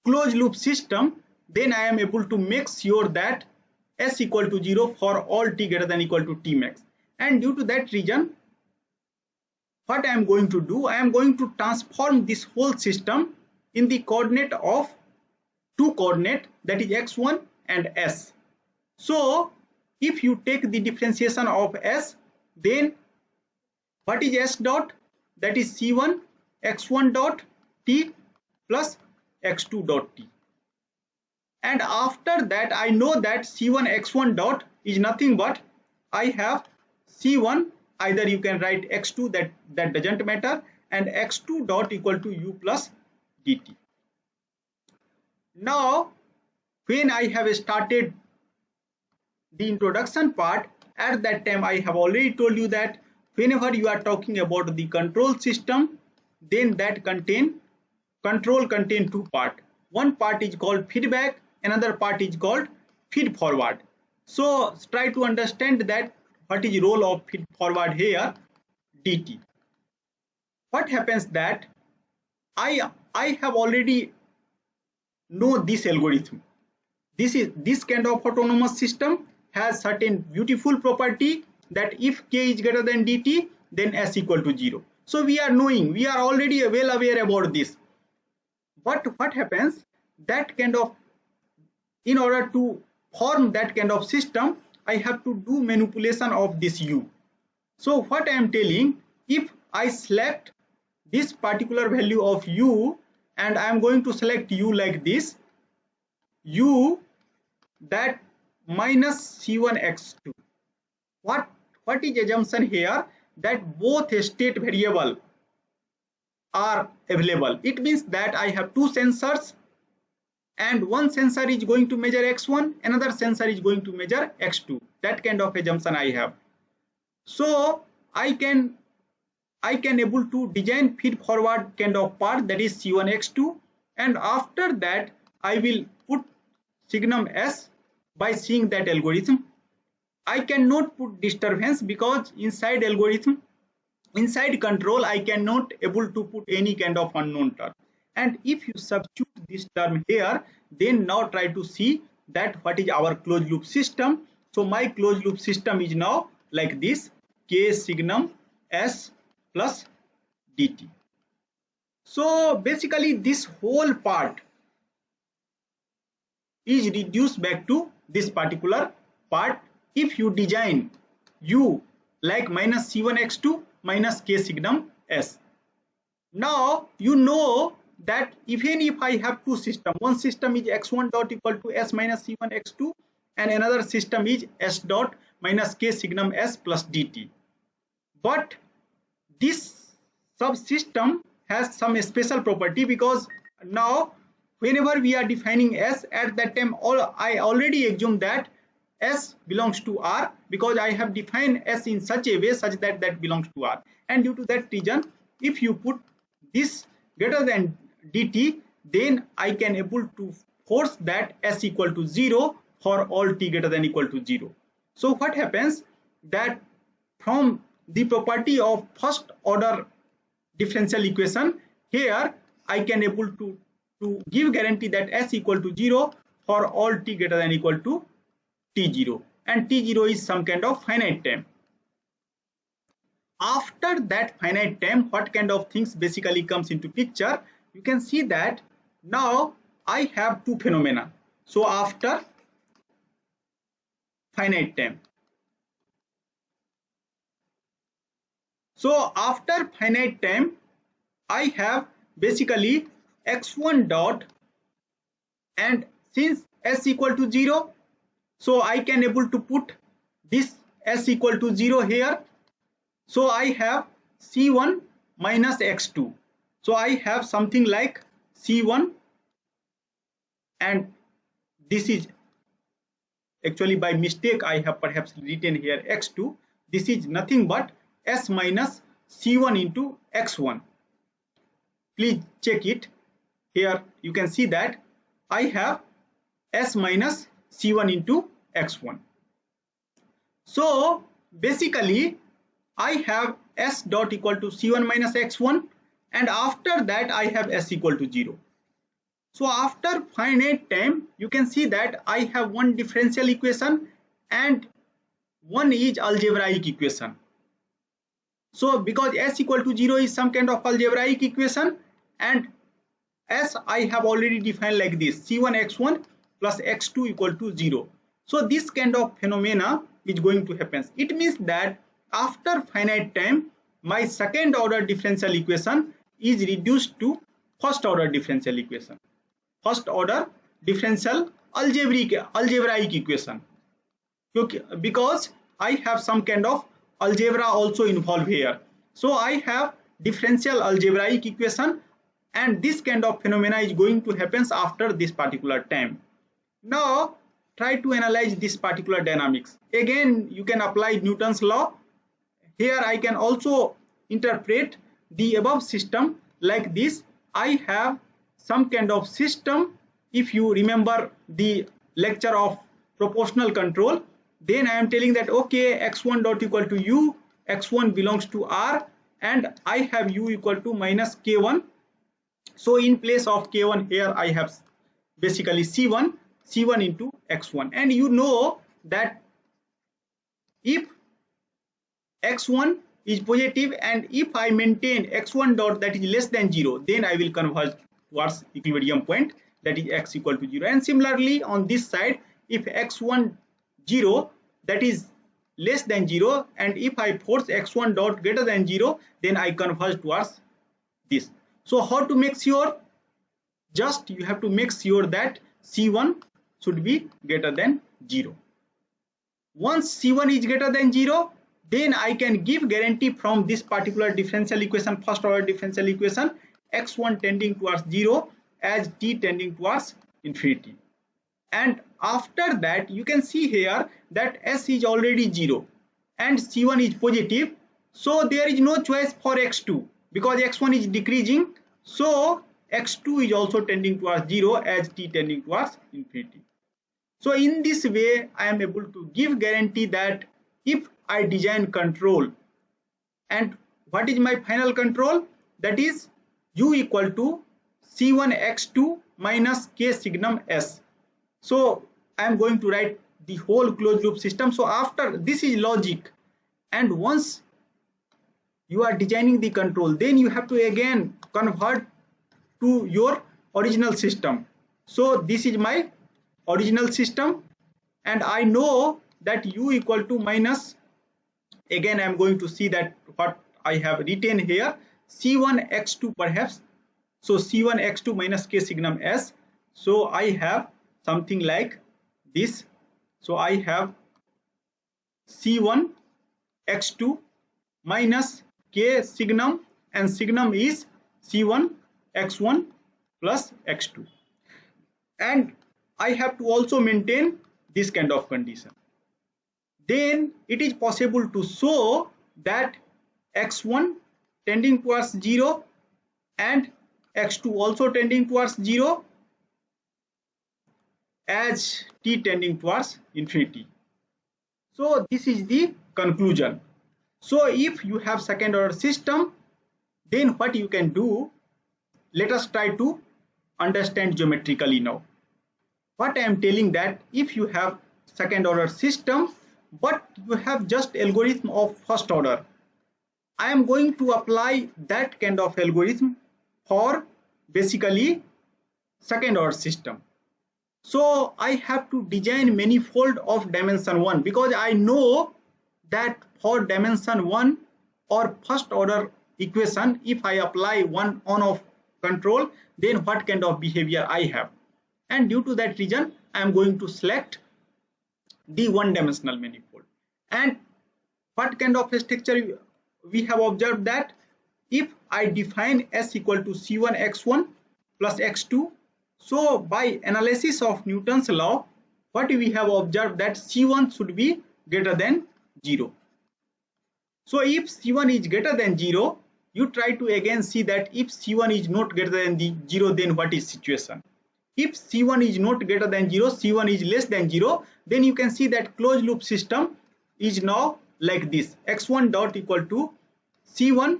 closed loop system, then I am able to make sure that S equal to 0 for all t greater than equal to t max. And due to that reason, what I am going to do, I am going to transform this whole system in the coordinate of two coordinate, that is x1 and s. So if you take the differentiation of s, then what is s dot? That is c1 x1 dot t plus x2 dot t. And after that I know that c1 x1 dot is nothing but I have c1, either you can write x2, that doesn't matter, and x2 dot equal to u plus dt. Now when I have started the introduction part, at that time I have already told you that whenever you are talking about the control system, then that control contain two parts. One part is called feedback, another part is called feed forward. So try to understand that what is role of feed forward here, dt. What happens that I have already know this algorithm. This kind of autonomous system has certain beautiful property that if k is greater than dt, then s equal to 0. So we are knowing, we are already well aware about this. But what happens, that kind of, in order to form that kind of system, I have to do manipulation of this u. So what I am telling, if I select this particular value of u, and I am going to select u like this, u that minus c1 x2, what what is assumption here? That both state variable are available. It means that I have two sensors, and one sensor is going to measure x1, another sensor is going to measure x2. That kind of assumption I have. So I can able to design feed forward kind of part, that is C1 x2, and after that I will put signum S by seeing that algorithm. I cannot put disturbance because inside algorithm, inside control, I cannot able to put any kind of unknown term. And if you substitute this term here, then now try to see that what is our closed loop system. So my closed loop system is now like this: K signum S plus dt. So basically this whole part is reduced back to this particular part. If you design U like minus C1 x2 minus K signum S. Now you know that even if I have two systems, one system is x1 dot equal to S minus C1 x2 and another system is S dot minus K signum S plus dt. But this subsystem has some special property, because now whenever we are defining S, at that time I already assume that S belongs to R, because I have defined S in such a way such that that belongs to R. And due to that reason, if you put this greater than dt, then I can able to force that S equal to 0 for all t greater than equal to 0. So what happens, that from the property of first order differential equation, here I can able to give guarantee that S equal to 0 for all t greater than equal to t0, and t0 is some kind of finite time. After that finite time, what kind of things basically comes into picture? You can see that now I have two phenomena. So after finite time, I have basically x1 dot, and since S equal to 0, so I can able to put this S equal to 0 here. So I have C1 minus x2. So I have something like C1, and this is actually by mistake I have perhaps written here x2. This is nothing but S minus C1 into x1. Please check it. Here you can see that I have S minus C1 into x1. So basically I have S dot equal to C1 minus x1, and after that I have S equal to 0. So after finite time, you can see that I have one differential equation and one is algebraic equation. So because S equal to 0 is some kind of algebraic equation, and S I have already defined like this: C1 x1 plus x2 equal to 0. So this kind of phenomena is going to happen. It means that after finite time, my second order differential equation is reduced to first order differential equation, first order differential algebraic equation, because I have some kind of algebra also involved here. So I have differential algebraic equation, and this kind of phenomena is going to happen after this particular time. Now try to analyze this particular dynamics. Again you can apply Newton's law. Here I can also interpret the above system like this. I have some kind of system. If you remember the lecture of proportional control, then I am telling that okay, x1 dot equal to u, x1 belongs to R, and I have u equal to minus k1. So in place of k1 here I have basically c1 into x1, and you know that if x1 is positive and if I maintain x1 dot that is less than 0, then I will converge towards equilibrium point, that is x equal to 0. And similarly on this side, if x1 0 that is less than 0, and if I force x1 dot greater than 0, then I converge towards this. So how to make sure? Just you have to make sure that C1 should be greater than 0. Once C1 is greater than 0, then I can give guarantee from this particular differential equation, first order differential equation, x1 tending towards 0 as t tending towards infinity. And after that you can see here that s is already 0 and c1 is positive, so there is no choice for x2 because x1 is decreasing, so x2 is also tending towards 0 as t tending towards infinity. So in this way I am able to give guarantee that if I design control, and what is my final control, that is u equal to c1 x2 minus k signum s. So I am going to write the whole closed loop system. So after this is logic, and once you are designing the control, then you have to again convert to your original system. So this is my original system, and I know that u equal to minus, again I am going to see that what I have written here, c1 x2 perhaps, so c1 x2 minus k signum s. So I have something like this, so I have c1 x2 minus k signum, and signum is c1 x1 plus x2, and I have to also maintain this kind of condition. Then it is possible to show that x1 tending towards 0 and x2 also tending towards 0 as t tending towards infinity. So this is the conclusion. So if you have second order system, then what you can do, let us try to understand geometrically now. What I am telling that if you have second order system but you have just algorithm of first order, I am going to apply that kind of algorithm for basically second order system. So I have to design manifold of dimension 1 because I know that for dimension 1 or first order equation, if I apply one on off control, then what kind of behavior I have. And due to that reason I am going to select the one dimensional manifold. And what kind of structure we have observed, that if I define s equal to c1 x1 plus x2, so by analysis of Newton's law, what we have observed that c1 should be greater than 0. So if c1 is greater than 0, you try to again see that if c1 is not greater than the 0, then what is situation. If c1 is not greater than 0, c1 is less than 0, then you can see that closed loop system is now like this, x1 dot equal to c1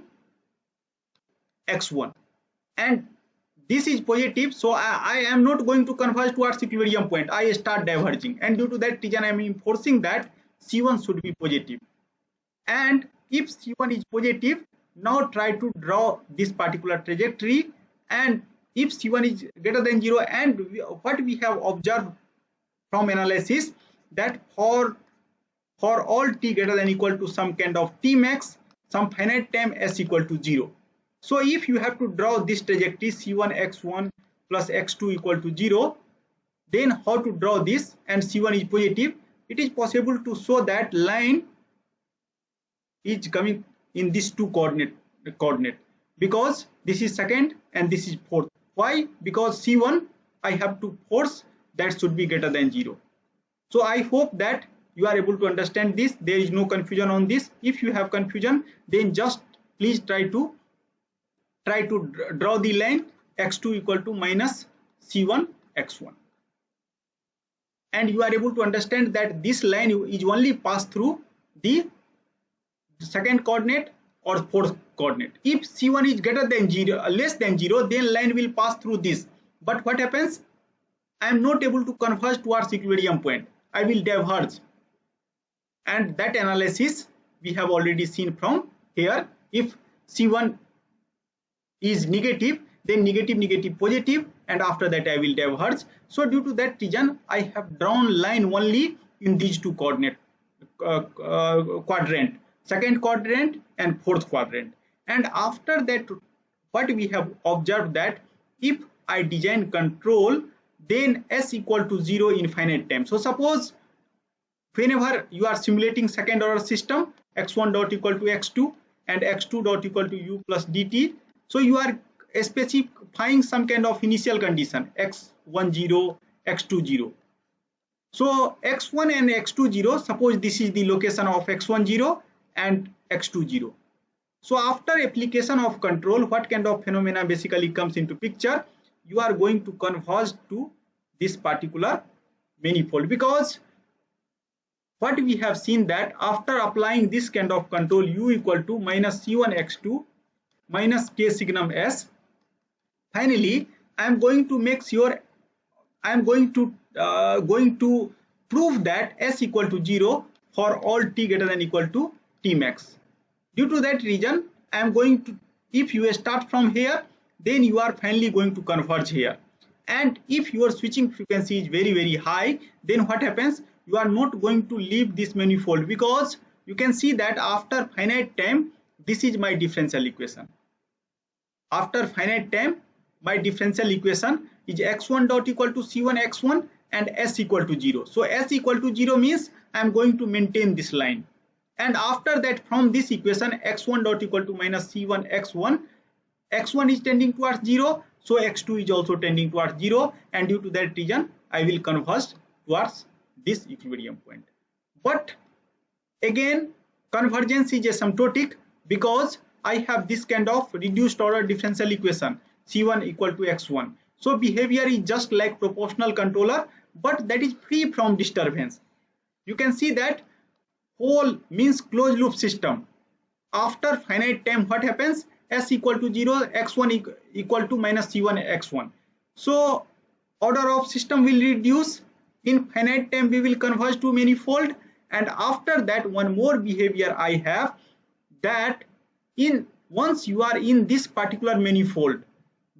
x1, and this is positive, so I am not going to converge towards equilibrium point, I start diverging, and due to that reason I am enforcing that c1 should be positive. And if c1 is positive, now try to draw this particular trajectory, and if c1 is greater than 0, and what we have observed from analysis, that for all t greater than equal to some kind of t max, some finite time s equal to 0. So if you have to draw this trajectory c1 x1 plus x2 equal to 0, then how to draw this, and c1 is positive, it is possible to show that line is coming in these two coordinate, because this is second and this is fourth. Why? Because c1 I have to force that should be greater than 0. So I hope that you are able to understand this, there is no confusion on this. If you have confusion, then just please try to draw the line x2 equal to minus c1 x1, and you are able to understand that this line is only passed through the second coordinate or fourth coordinate. If c1 is greater than 0, less than 0, then line will pass through this, but what happens, I am not able to converge towards equilibrium point, I will diverge, and that analysis we have already seen from here. If c1 is negative, then negative positive, and after that I will diverge. So due to that reason I have drawn line only in these two coordinate quadrant, second quadrant and fourth quadrant. And after that what we have observed, that if I design control, then s equal to 0 in finite time. So suppose whenever you are simulating second order system, x1 dot equal to x2 and x2 dot equal to u plus dt. So you are specifying some kind of initial condition x1 0, x2 0. So x1 and x2 0, suppose this is the location of x1 0 and x2 0. So after application of control, what kind of phenomena basically comes into picture? You are going to converge to this particular manifold, because what we have seen that after applying this kind of control u equal to minus c1 x2 minus k signum s, finally I am going to make sure, I am going to prove that s equal to 0 for all t greater than equal to t max. Due to that reason, I am going to, if you start from here, then you are finally going to converge here. And if your switching frequency is very high, then what happens? You are not going to leave this manifold, because you can see that after finite time, this is my differential equation. After finite time, my differential equation is x1 dot equal to c1 x1 and s equal to 0. So s equal to 0 means I am going to maintain this line. And after that, from this equation, x1 dot equal to minus c1 x1, x1 is tending towards 0, so x2 is also tending towards 0, and due to that reason I will converge towards this equilibrium point. But again, convergence is asymptotic, because I have this kind of reduced order differential equation c1 equal to x1. So behavior is just like proportional controller, but that is free from disturbance. You can see that whole means closed loop system. After finite time, what happens? S equal to 0, x1 equal to minus c1 x1. So order of system will reduce. In finite time, we will converge to manifold. And after that, one more behavior I have, that once you are in this particular manifold,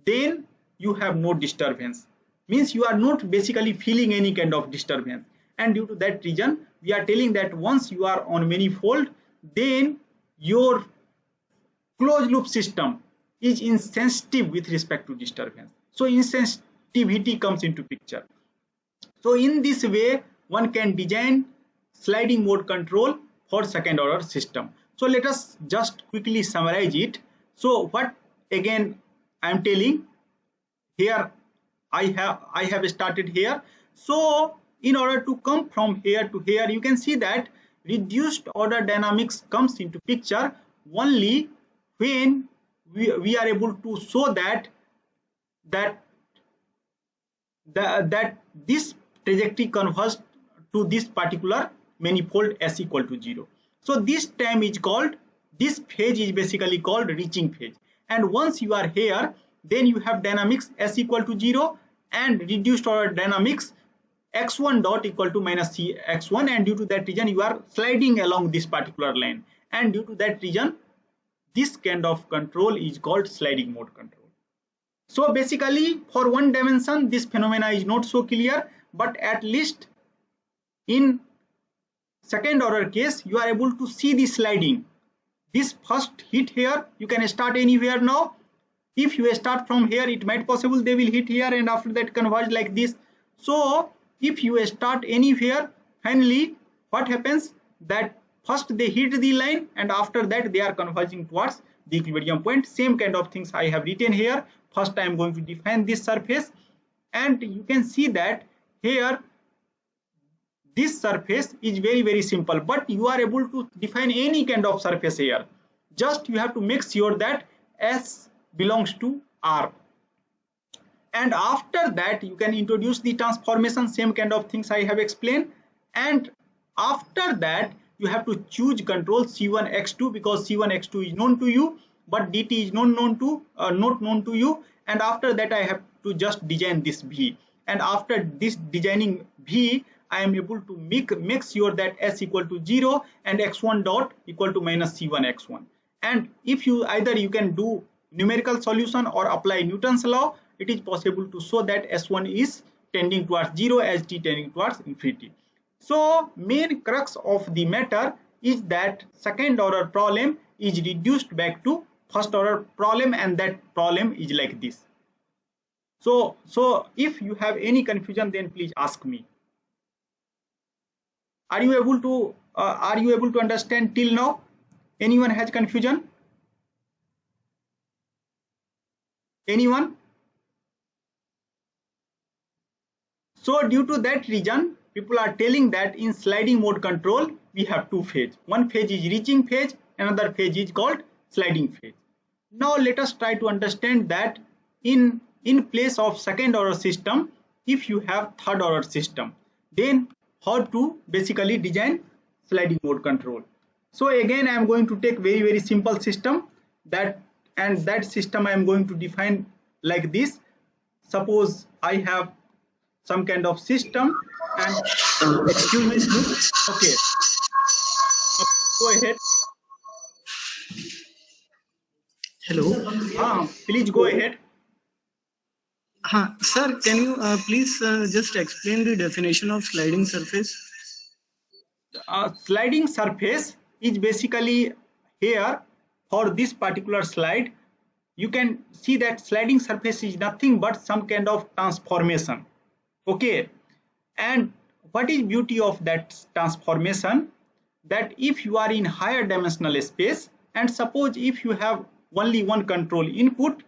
then you have no disturbance. Means you are not basically feeling any kind of disturbance. And due to that reason, we are telling that once you are on manifold, then your closed loop system is insensitive with respect to disturbance. So insensitivity comes into picture. So in this way, one can design sliding mode control for second order system. So let us just quickly summarize it. So what again I am telling here, I have started here. So in order to come from here to here, you can see that reduced order dynamics comes into picture only when we are able to show that this trajectory converges to this particular manifold s equal to 0. So this time is called, this phase is basically called reaching phase. And once you are here, then you have dynamics s equal to 0 and reduced order dynamics x1 dot equal to minus c x1, and due to that reason you are sliding along this particular line, and due to that reason this kind of control is called sliding mode control. So basically for one dimension this phenomena is not so clear, but at least in second order case you are able to see the sliding. This first hit here, you can start anywhere now. If you start from here, it might possible they will hit here and after that converge like this. So if you start anywhere, finally what happens, that first they hit the line and after that they are converging towards the equilibrium point. Same kind of things I have written here. First I am going to define this surface, and you can see that here this surface is very simple, but you are able to define any kind of surface here. Just you have to make sure that S belongs to R. And after that you can introduce the transformation, same kind of things I have explained. And after that you have to choose control C1 X2, because C1 X2 is known to you, but DT is not known to you. And after that I have to just design this V. And after this designing V, I am able to make sure that S equal to 0 and X1 dot equal to minus C1 X1. And if you either you can do numerical solution or apply Newton's law, it is possible to show that S1 is tending towards 0 as T tending towards infinity. So main crux of the matter is that second order problem is reduced back to first order problem, and that problem is like this. So if you have any confusion, then please ask me. Are you able to understand till now? Anyone has confusion? Anyone? So due to that reason, people are telling that in sliding mode control, we have two phases. One phase is reaching phase, another phase is called sliding phase. Now let us try to understand that in place of second order system, if you have third order system, then how to basically design sliding mode control. So again, I am going to take very simple system, that system I am going to define like this. Suppose I have some kind of system and Excuse me, sir. okay, go ahead. Hello. Please go ahead. Sir, can you please just explain the definition of sliding surface? Sliding surface is basically here for this particular slide. You can see that sliding surface is nothing but some kind of transformation. Okay, and what is beauty of that transformation? That if you are in higher dimensional space, and suppose if you have only one control input,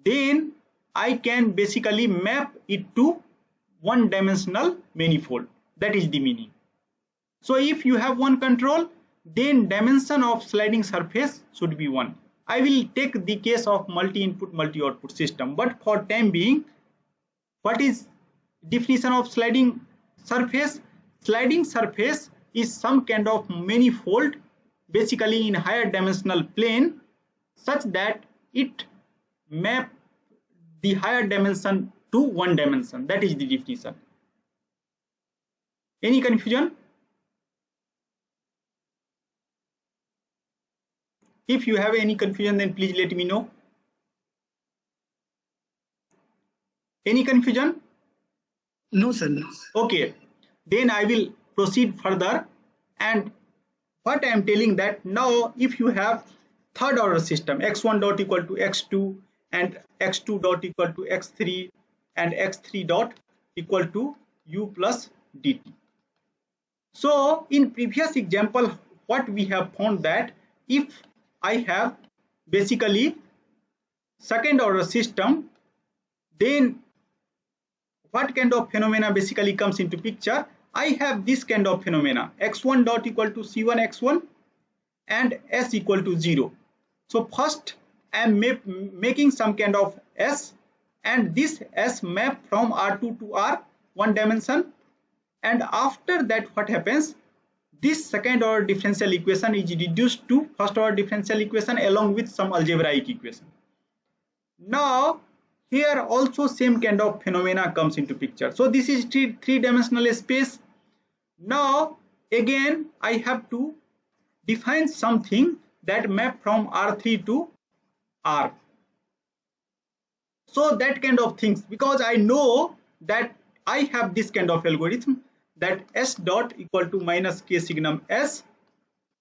then I can basically map it to one dimensional manifold. That is the meaning. So if you have one control, then dimension of sliding surface should be 1. I will take the case of multi-input, multi-output system, but for time being, what is definition of sliding surface? Sliding surface is some kind of manifold, basically in higher dimensional plane, such that it map the higher dimension to one dimension. That is the definition. Any confusion? If you have any confusion, then please let me know. Any confusion? No, sir. No. Okay, then I will proceed further. And what I am telling that now if you have third order system, x1 dot equal to x2 and x2 dot equal to x3 and x3 dot equal to u plus dt. So in previous example, what we have found that if I have basically second order system, then what kind of phenomena basically comes into picture? I have this kind of phenomena, x1 dot equal to c1 x1 and s equal to 0. So first I am making some kind of s, and this s map from R2 to R one dimension, and after that what happens? This second order differential equation is reduced to first order differential equation along with some algebraic equation. Now here also same kind of phenomena comes into picture. So this is three-dimensional space. Now again I have to define something that map from R3 to R. So that kind of things, because I know that I have this kind of algorithm, that s dot equal to minus k signum s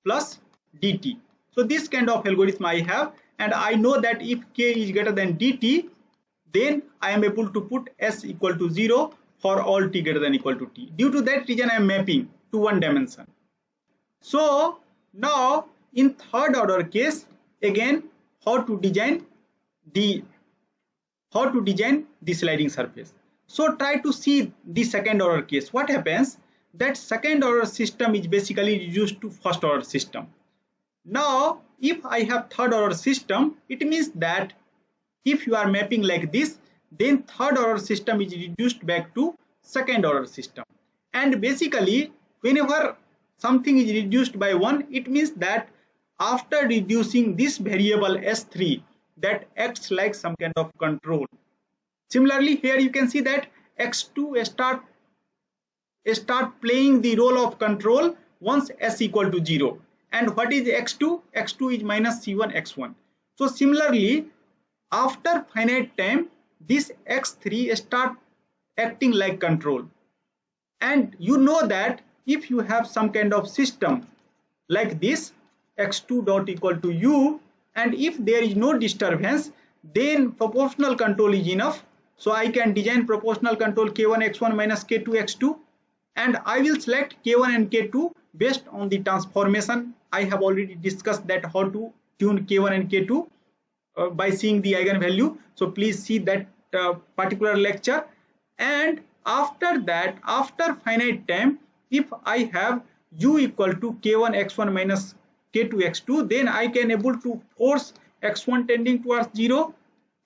plus dt. So this kind of algorithm I have, and I know that if k is greater than dt, then I am able to put s equal to 0 for all t greater than equal to t. Due to that reason I am mapping to one dimension. So now in third order case, again how to design the sliding surface. So try to see the second order case. What happens? That second order system is basically reduced to first order system. Now if I have third order system, it means that if you are mapping like this, then third order system is reduced back to second order system. And basically whenever something is reduced by 1, it means that after reducing this variable s3, that acts like some kind of control. Similarly here you can see that x2 start playing the role of control once s equal to 0. And what is x2? x2 is minus c1 x1. So similarly after finite time, this x3 start acting like control. And you know that if you have some kind of system like this, x2 dot equal to u, and if there is no disturbance, then proportional control is enough. So I can design proportional control k1 x1 minus k2 x2, and I will select K1 and K2 based on the transformation. I have already discussed that how to tune K1 and K2 by seeing the eigenvalue. So please see that particular lecture. And after that, after finite time, if I have u equal to K1 x1 minus K2 x2, then I can able to force x1 tending towards 0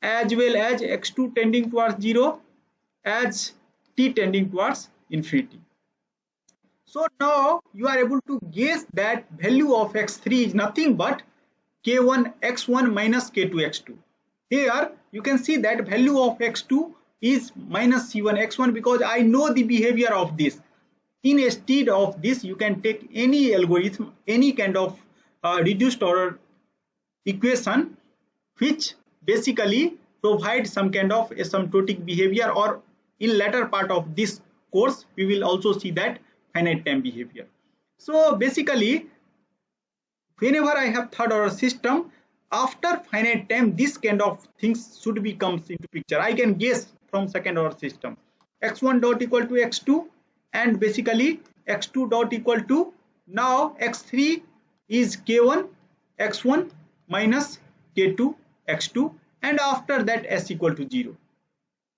as well as x2 tending towards 0 as t tending towards infinity. So now you are able to guess that value of x3 is nothing but K1 x1 minus K2 x2. Here you can see that value of x2 is minus C1 x1 because I know the behavior of this. Instead of this, you can take any algorithm, any kind of reduced order equation which basically provides some kind of asymptotic behavior, or in later part of this course we will also see that finite time behavior. So basically, whenever I have third order system, after finite time this kind of things should be comes into picture. I can guess from second order system x1 dot equal to x2, and basically x2 dot equal to, now x3 is K1 x1 minus K2 x2, and after that s equal to 0.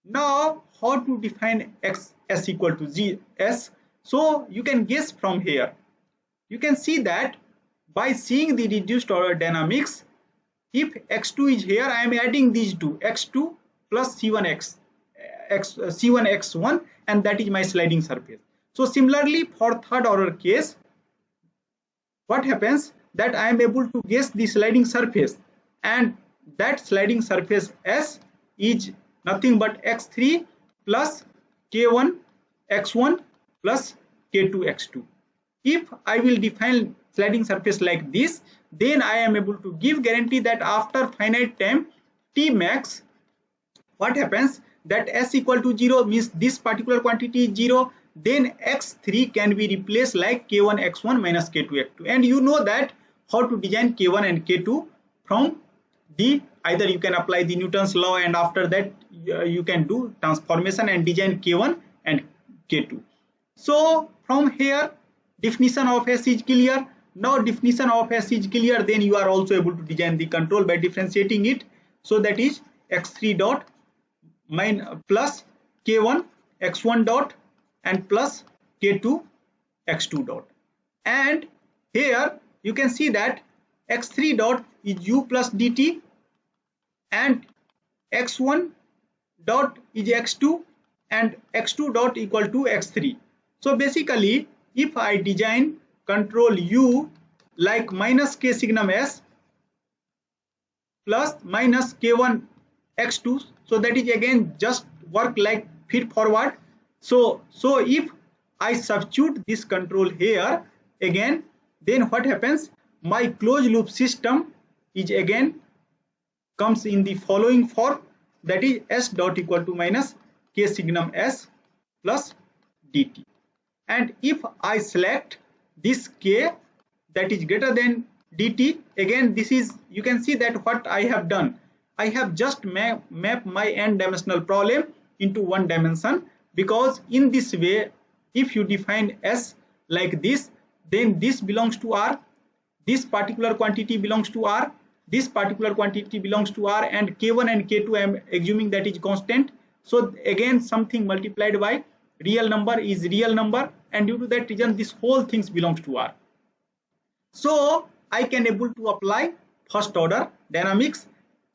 Now how to define s equal to s? So you can guess from here. You can see that by seeing the reduced order dynamics, if x2 is here, I am adding these two, x2 plus c1 c1 x1, and that is my sliding surface. So similarly for third order case, what happens that I am able to guess the sliding surface, and that sliding surface S is nothing but x3 plus K1 x1 plus K2 x2. If I will define sliding surface like this, then I am able to give guarantee that after finite time T max, what happens that s equal to 0 means this particular quantity is 0, then x3 can be replaced like K1 x1 minus K2 x2. And you know that how to design K1 and K2 from the, either you can apply the Newton's law, and after that you can do transformation and design K1 and K2. So from here definition of S is clear. Now definition of S is clear, then you are also able to design the control by differentiating it. So that is x3 dot plus K1 x1 dot and plus K2 x2 dot. And here you can see that x3 dot is u plus dt and x1 dot is x2 and x2 dot equal to x3. So basically if I design control u like minus k signum s plus minus K1 x2, so that is again just work like feed forward. So if I substitute this control here again, then what happens, my closed loop system is again comes in the following form, that is s dot equal to minus k signum s plus dt. And if I select this k that is greater than dt, again this is, you can see that what I have done, I have just map my n dimensional problem into one dimension, because in this way if you define s like this, then this belongs to R, this particular quantity belongs to R, this particular quantity belongs to R, and K1 and K2 I am assuming that is constant. So again something multiplied by real number is real number, and due to that reason this whole things belongs to R. So I can able to apply first order dynamics,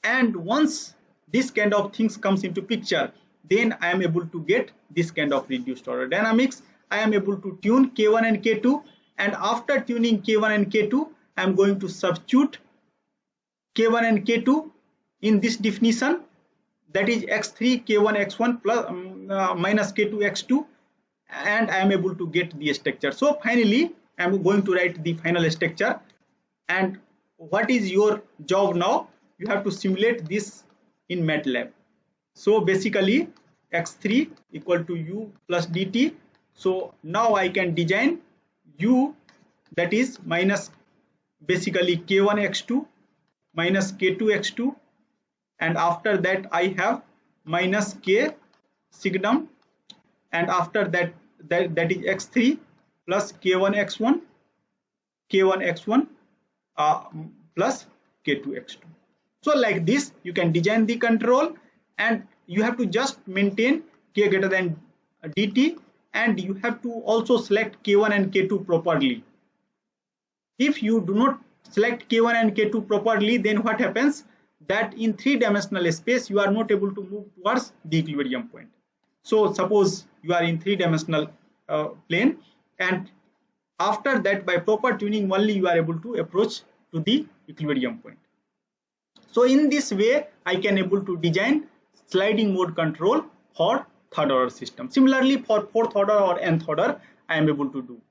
and once this kind of things comes into picture, then I am able to get this kind of reduced order dynamics. I am able to tune K1 and K2, and after tuning K1 and K2 I am going to substitute K1 and K2 in this definition, that is x3 K1 x1 plus minus K2 x2, and I am able to get the structure. So finally I am going to write the final structure, and what is your job now? You have to simulate this in MATLAB. So basically x3 equal to u plus dt. So now I can design u, that is minus basically K1 x2 minus K2 x2, and after that I have minus k signum, and after that that is x3 plus k1 x1 plus k2 x2. So like this you can design the control, and you have to just maintain k greater than dt, and you have to also select k1 and k2 properly. If you do not select k1 and k2 properly, then what happens that in three-dimensional space you are not able to move towards the equilibrium point. So suppose you are in three-dimensional plane, and after that by proper tuning only you are able to approach to the equilibrium point. So in this way I can able to design sliding mode control for third order system. Similarly for fourth order or nth order I am able to do.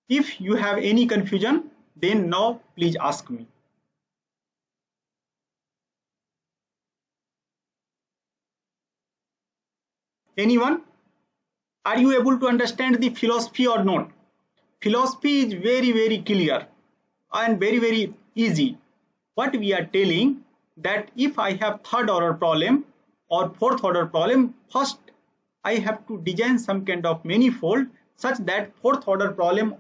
If you have any confusion, then now please ask me. Anyone? Are you able to understand the philosophy or not? Philosophy is very clear and very easy. What we are telling that if I have third order problem or fourth order problem, first I have to design some kind of manifold such that fourth order problem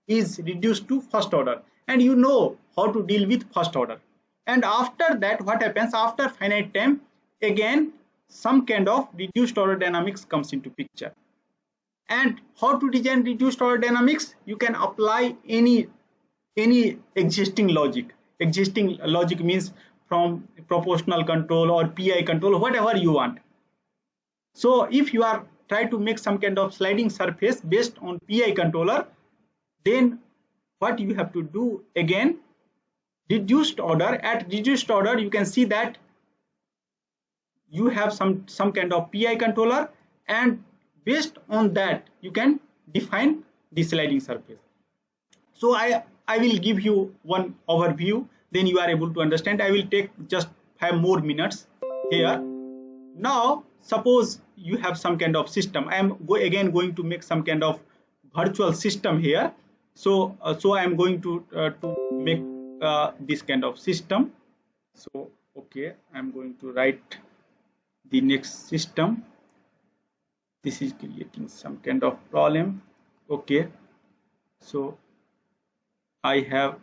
is reduced to first order, and you know how to deal with first order. And after that what happens, after finite time again some kind of reduced order dynamics comes into picture. And how to design reduced order dynamics? You can apply any existing logic. Existing logic means from proportional control or PI control, whatever you want. So if you are try to make some kind of sliding surface based on PI controller, then what you have to do again, reduced order. At reduced order you can see that you have some kind of PI controller, and based on that you can define the sliding surface. So I will give you one overview, then you are able to understand. I will take just 5 more minutes here. Now suppose you have some kind of system. I am again going to make some kind of virtual system here. So I am going to make this kind of system. So okay, I am going to write the next system. This is creating some kind of problem. Okay, so I have,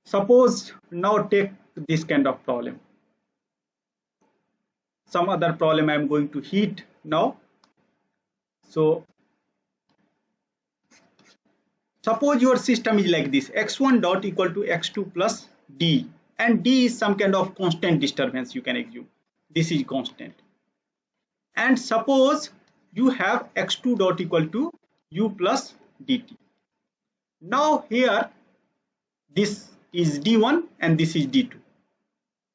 suppose now take this kind of problem, some other problem I am going to hit now. So suppose your system is like this, x1 dot equal to x2 plus d, and d is some kind of constant disturbance you can assume. This is constant. And suppose you have x2 dot equal to u plus dt. Now here this is d1 and this is d2.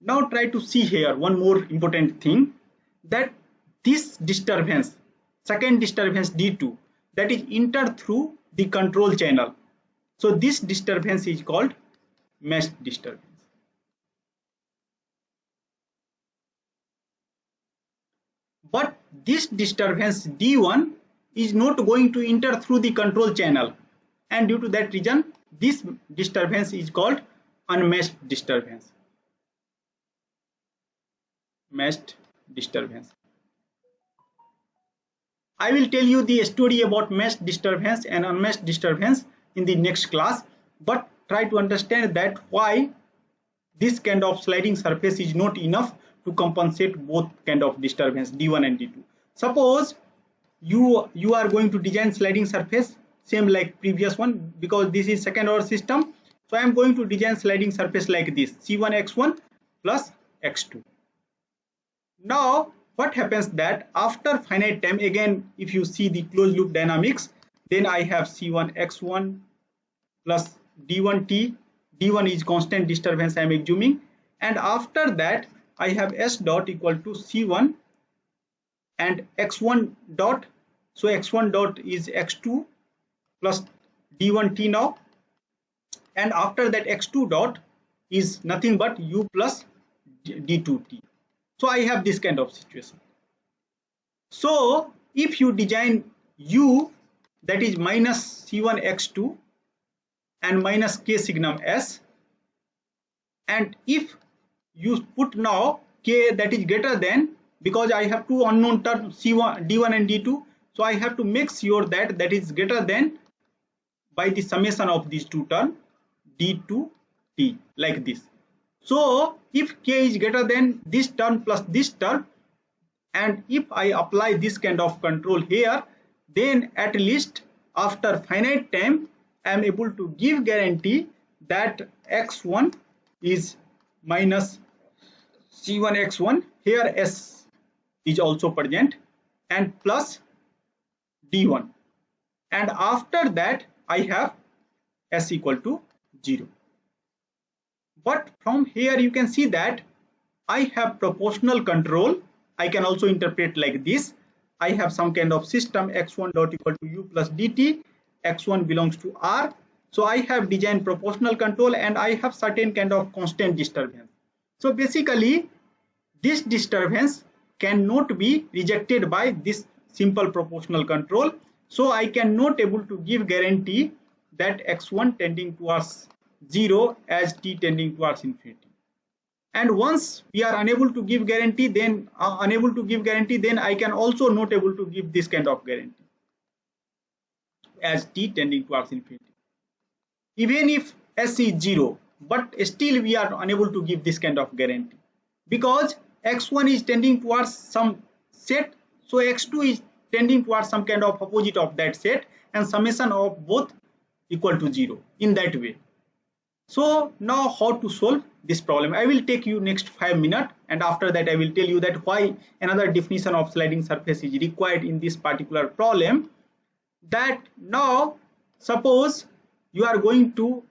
Now try to see here one more important thing, that this disturbance, second disturbance d2, that is entered through the control channel. So this disturbance is called mesh disturbance. But this disturbance d1 is not going to enter through the control channel, and due to that reason this disturbance is called unmeshed disturbance. Meshed disturbance. I will tell you the story about meshed disturbance and unmeshed disturbance in the next class, but try to understand that why this kind of sliding surface is not enough to compensate both kind of disturbance d1 and d2. Suppose you are going to design sliding surface same like previous one, because this is second order system. So I am going to design sliding surface like this, c1 x1 plus x2. Now what happens that after finite time, again if you see the closed loop dynamics, then I have c1 x1 plus d1 t. d1 is constant disturbance I am assuming, and after that I have s dot equal to c1 and x1 dot. So x1 dot is x2 plus d1 t now, and after that x2 dot is nothing but u plus d2 t. So I have this kind of situation. So if you design u, that is minus c1 x2 and minus k signum s, and if you put now k that is greater than because I have two unknown terms C1, D1 and D2. So I have to make sure that that is greater than by the summation of these two terms D2 T, like this. So if K is greater than this term plus this term, and if I apply this kind of control here, then at least after finite time I am able to give guarantee that x1 is minus C1 x1, here S is also present, and plus D1, and after that I have S equal to 0. But from here you can see that I have proportional control. I can also interpret like this. I have some kind of system x1 dot equal to u plus dt, x1 belongs to R. So I have designed proportional control and I have certain kind of constant disturbance. So basically this disturbance cannot be rejected by this simple proportional control. So I cannot able to give guarantee that x1 tending towards 0 as t tending towards infinity. And once we are unable to give guarantee, then I can also not able to give this kind of guarantee as t tending towards infinity. Even if S is 0, but still we are unable to give this kind of guarantee because x1 is tending towards some set, so x2 is tending towards some kind of opposite of that set, and summation of both equal to 0 in that way. So now how to solve this problem? I will take you next 5 minutes, and after that I will tell you that why another definition of sliding surface is required in this particular problem. That now suppose you are going to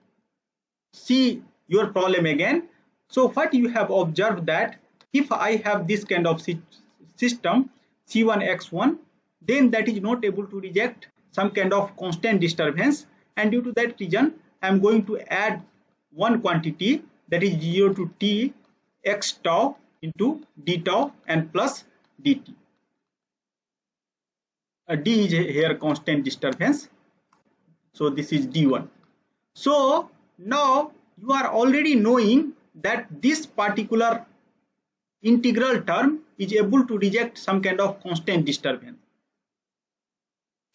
see your problem again. So what you have observed that if I have this kind of system C1 x1, then that is not able to reject some kind of constant disturbance, and due to that reason I am going to add one quantity, that is 0 to t x tau into d tau and plus dt. D is here constant disturbance, so this is d1. So now you are already knowing that this particular integral term is able to reject some kind of constant disturbance,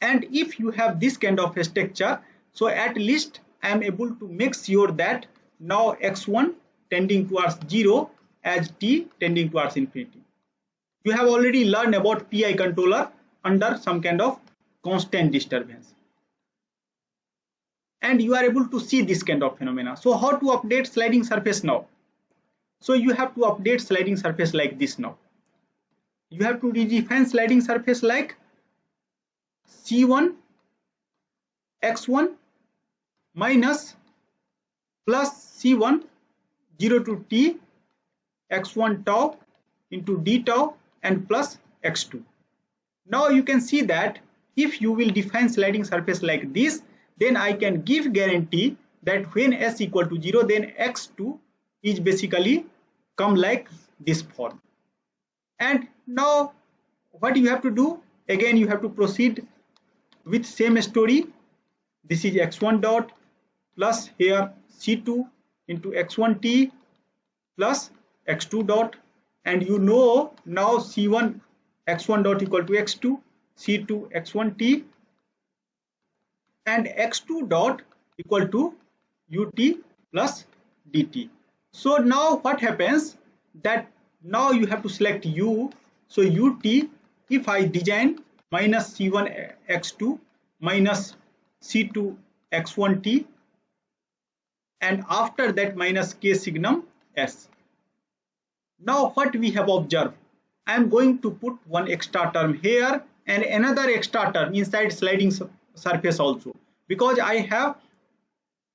and if you have this kind of a structure, so at least I am able to make sure that now x1 tending towards 0 as t tending towards infinity. You have already learned about PI controller under some kind of constant disturbance, and you are able to see this kind of phenomena. So how to update sliding surface now? So you have to update sliding surface like this now. You have to redefine sliding surface like C1 x1 minus plus C1 0 to t x1 tau into d tau and plus x2. Now you can see that if you will define sliding surface like this, then I can give guarantee that when S equal to 0, then x2 is basically come like this form. And now what you have to do, again you have to proceed with same story. This is x1 dot plus here C2 into x1t plus x2 dot, and you know now C1 x1 dot equal to x2, C2 x1t, and x2 dot equal to ut plus dt. So now what happens that now you have to select u. So ut, if I design minus C1 x2 minus C2 x1t, and after that minus k signum s. Now what we have observed, I am going to put one extra term here and another extra term inside sliding surface also, because I have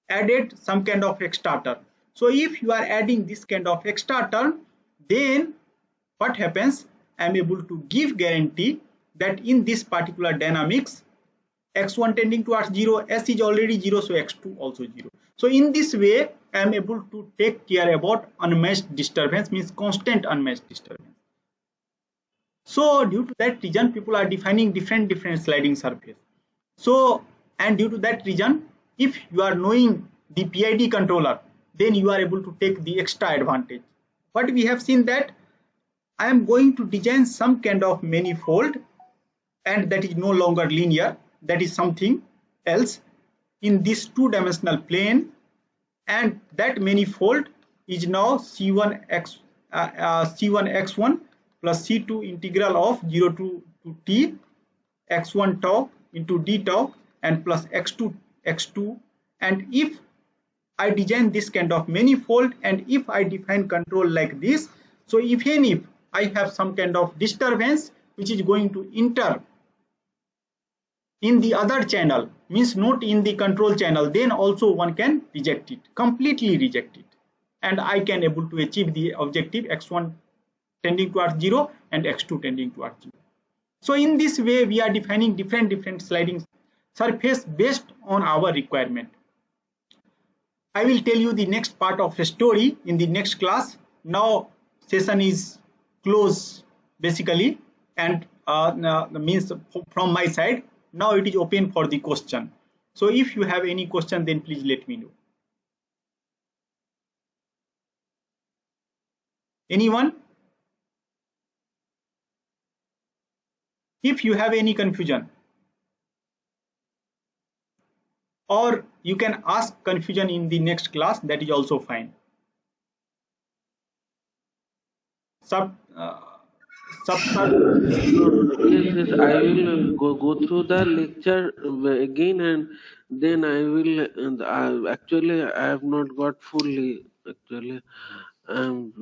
added some kind of extra term. So if you are adding this kind of extra term, then what happens, I am able to give guarantee that in this particular dynamics x1 tending towards 0, s is already 0, so x2 also 0. So in this way I am able to take care about unmatched disturbance, means constant unmatched disturbance. So due to that reason people are defining different sliding surface. So, and due to that reason, if you are knowing the PID controller, then you are able to take the extra advantage. But we have seen that I am going to design some kind of manifold, and that is no longer linear, that is something else in this two-dimensional plane, and that manifold is now C1x1 plus C2 integral of 0 to t x1 tau into d tau and plus x2. And if I design this kind of manifold, and if I define control like this, so even if I have some kind of disturbance which is going to enter in the other channel, means not in the control channel, then also one can reject it, completely reject it, and I can able to achieve the objective x1 tending towards 0 and x2 tending towards 0. So in this way we are defining different sliding surface based on our requirement. I will tell you the next part of the story in the next class. Now session is closed basically, and means from my side now it is open for the question. So if you have any question, then please let me know. Anyone? If you have any confusion, or you can ask confusion in the next class, that is also fine. Yes, I will go through the lecture again, and then I will. Actually, I have not got fully. Actually, I'm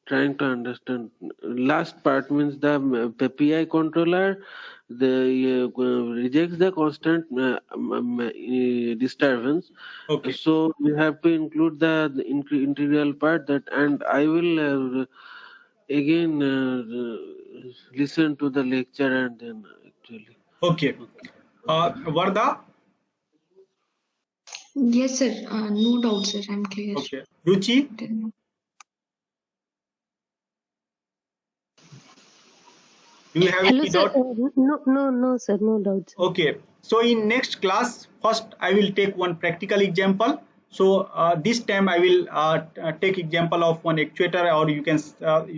trying to understand. Last part means the PI controller rejects the constant disturbance. Okay. So we have to include the integral part that, and I will again listen to the lecture and then actually. Okay. Varda? Yes, sir. No doubt, sir. I'm clear. Okay. Ruchi? Do you have Hello, any sir. doubt? No, sir. No doubt. Sir. Okay. So in next class, first I will take one practical example. So this time I will take example of one actuator, or you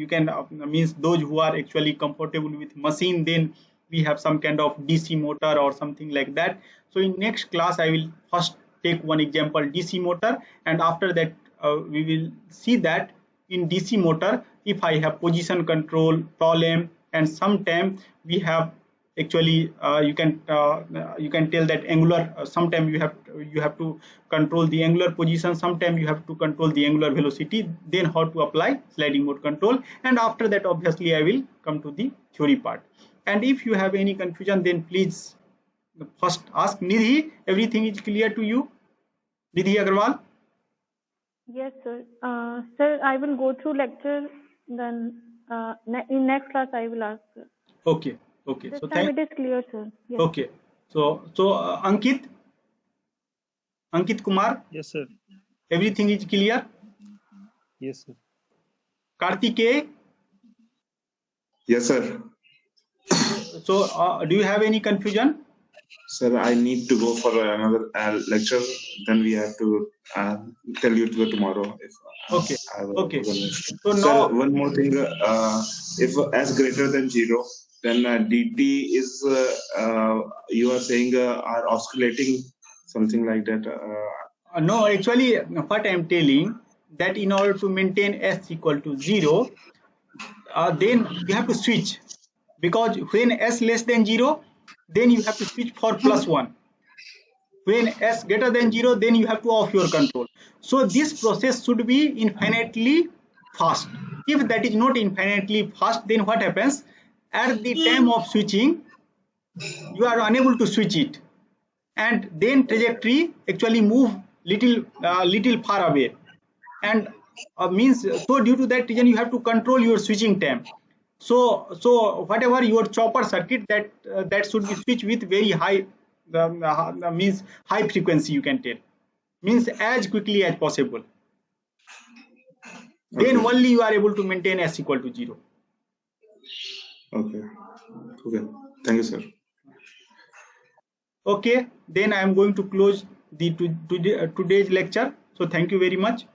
can means those who are actually comfortable with machine, then we have some kind of DC motor or something like that. So in next class I will first take one example DC motor, and after that we will see that in DC motor if I have position control problem, and sometime we have actually you can tell that angular, sometime you have to control the angular position, sometime you have to control the angular velocity, then how to apply sliding mode control, and after that obviously I will come to the theory part. And if you have any confusion, then please first ask Nidhi. Everything is clear to you, Nidhi Agarwal? Yes, sir. Sir, I will go through lecture, then in next class I will ask. Sir. Okay. This So time it is clear, sir. Yes. Okay. So Ankit Kumar? Yes, sir. Everything is clear? Yes, sir. Karthikeya? Yes, sir. So do you have any confusion? Sir, I need to go for another lecture. Then we have to tell you to go tomorrow. If Okay. Okay. So sir, now one more thing. If s greater than 0, then dt is you are saying are oscillating, something like that. no, actually what I am telling, that in order to maintain s equal to 0, then you have to switch, because when s less than 0, then you have to switch for +1. When s greater than 0, then you have to off your control. So this process should be infinitely fast. If that is not infinitely fast, then what happens? At the time of switching, you are unable to switch it, and then trajectory actually move little far away, and means, so due to that reason you have to control your switching time. So whatever your chopper circuit, that should be switched with very high means high frequency, you can tell, means as quickly as possible. Okay. Then only you are able to maintain s equal to 0. Okay. Thank you, sir. Okay, then I am going to close the today's lecture. So thank you very much.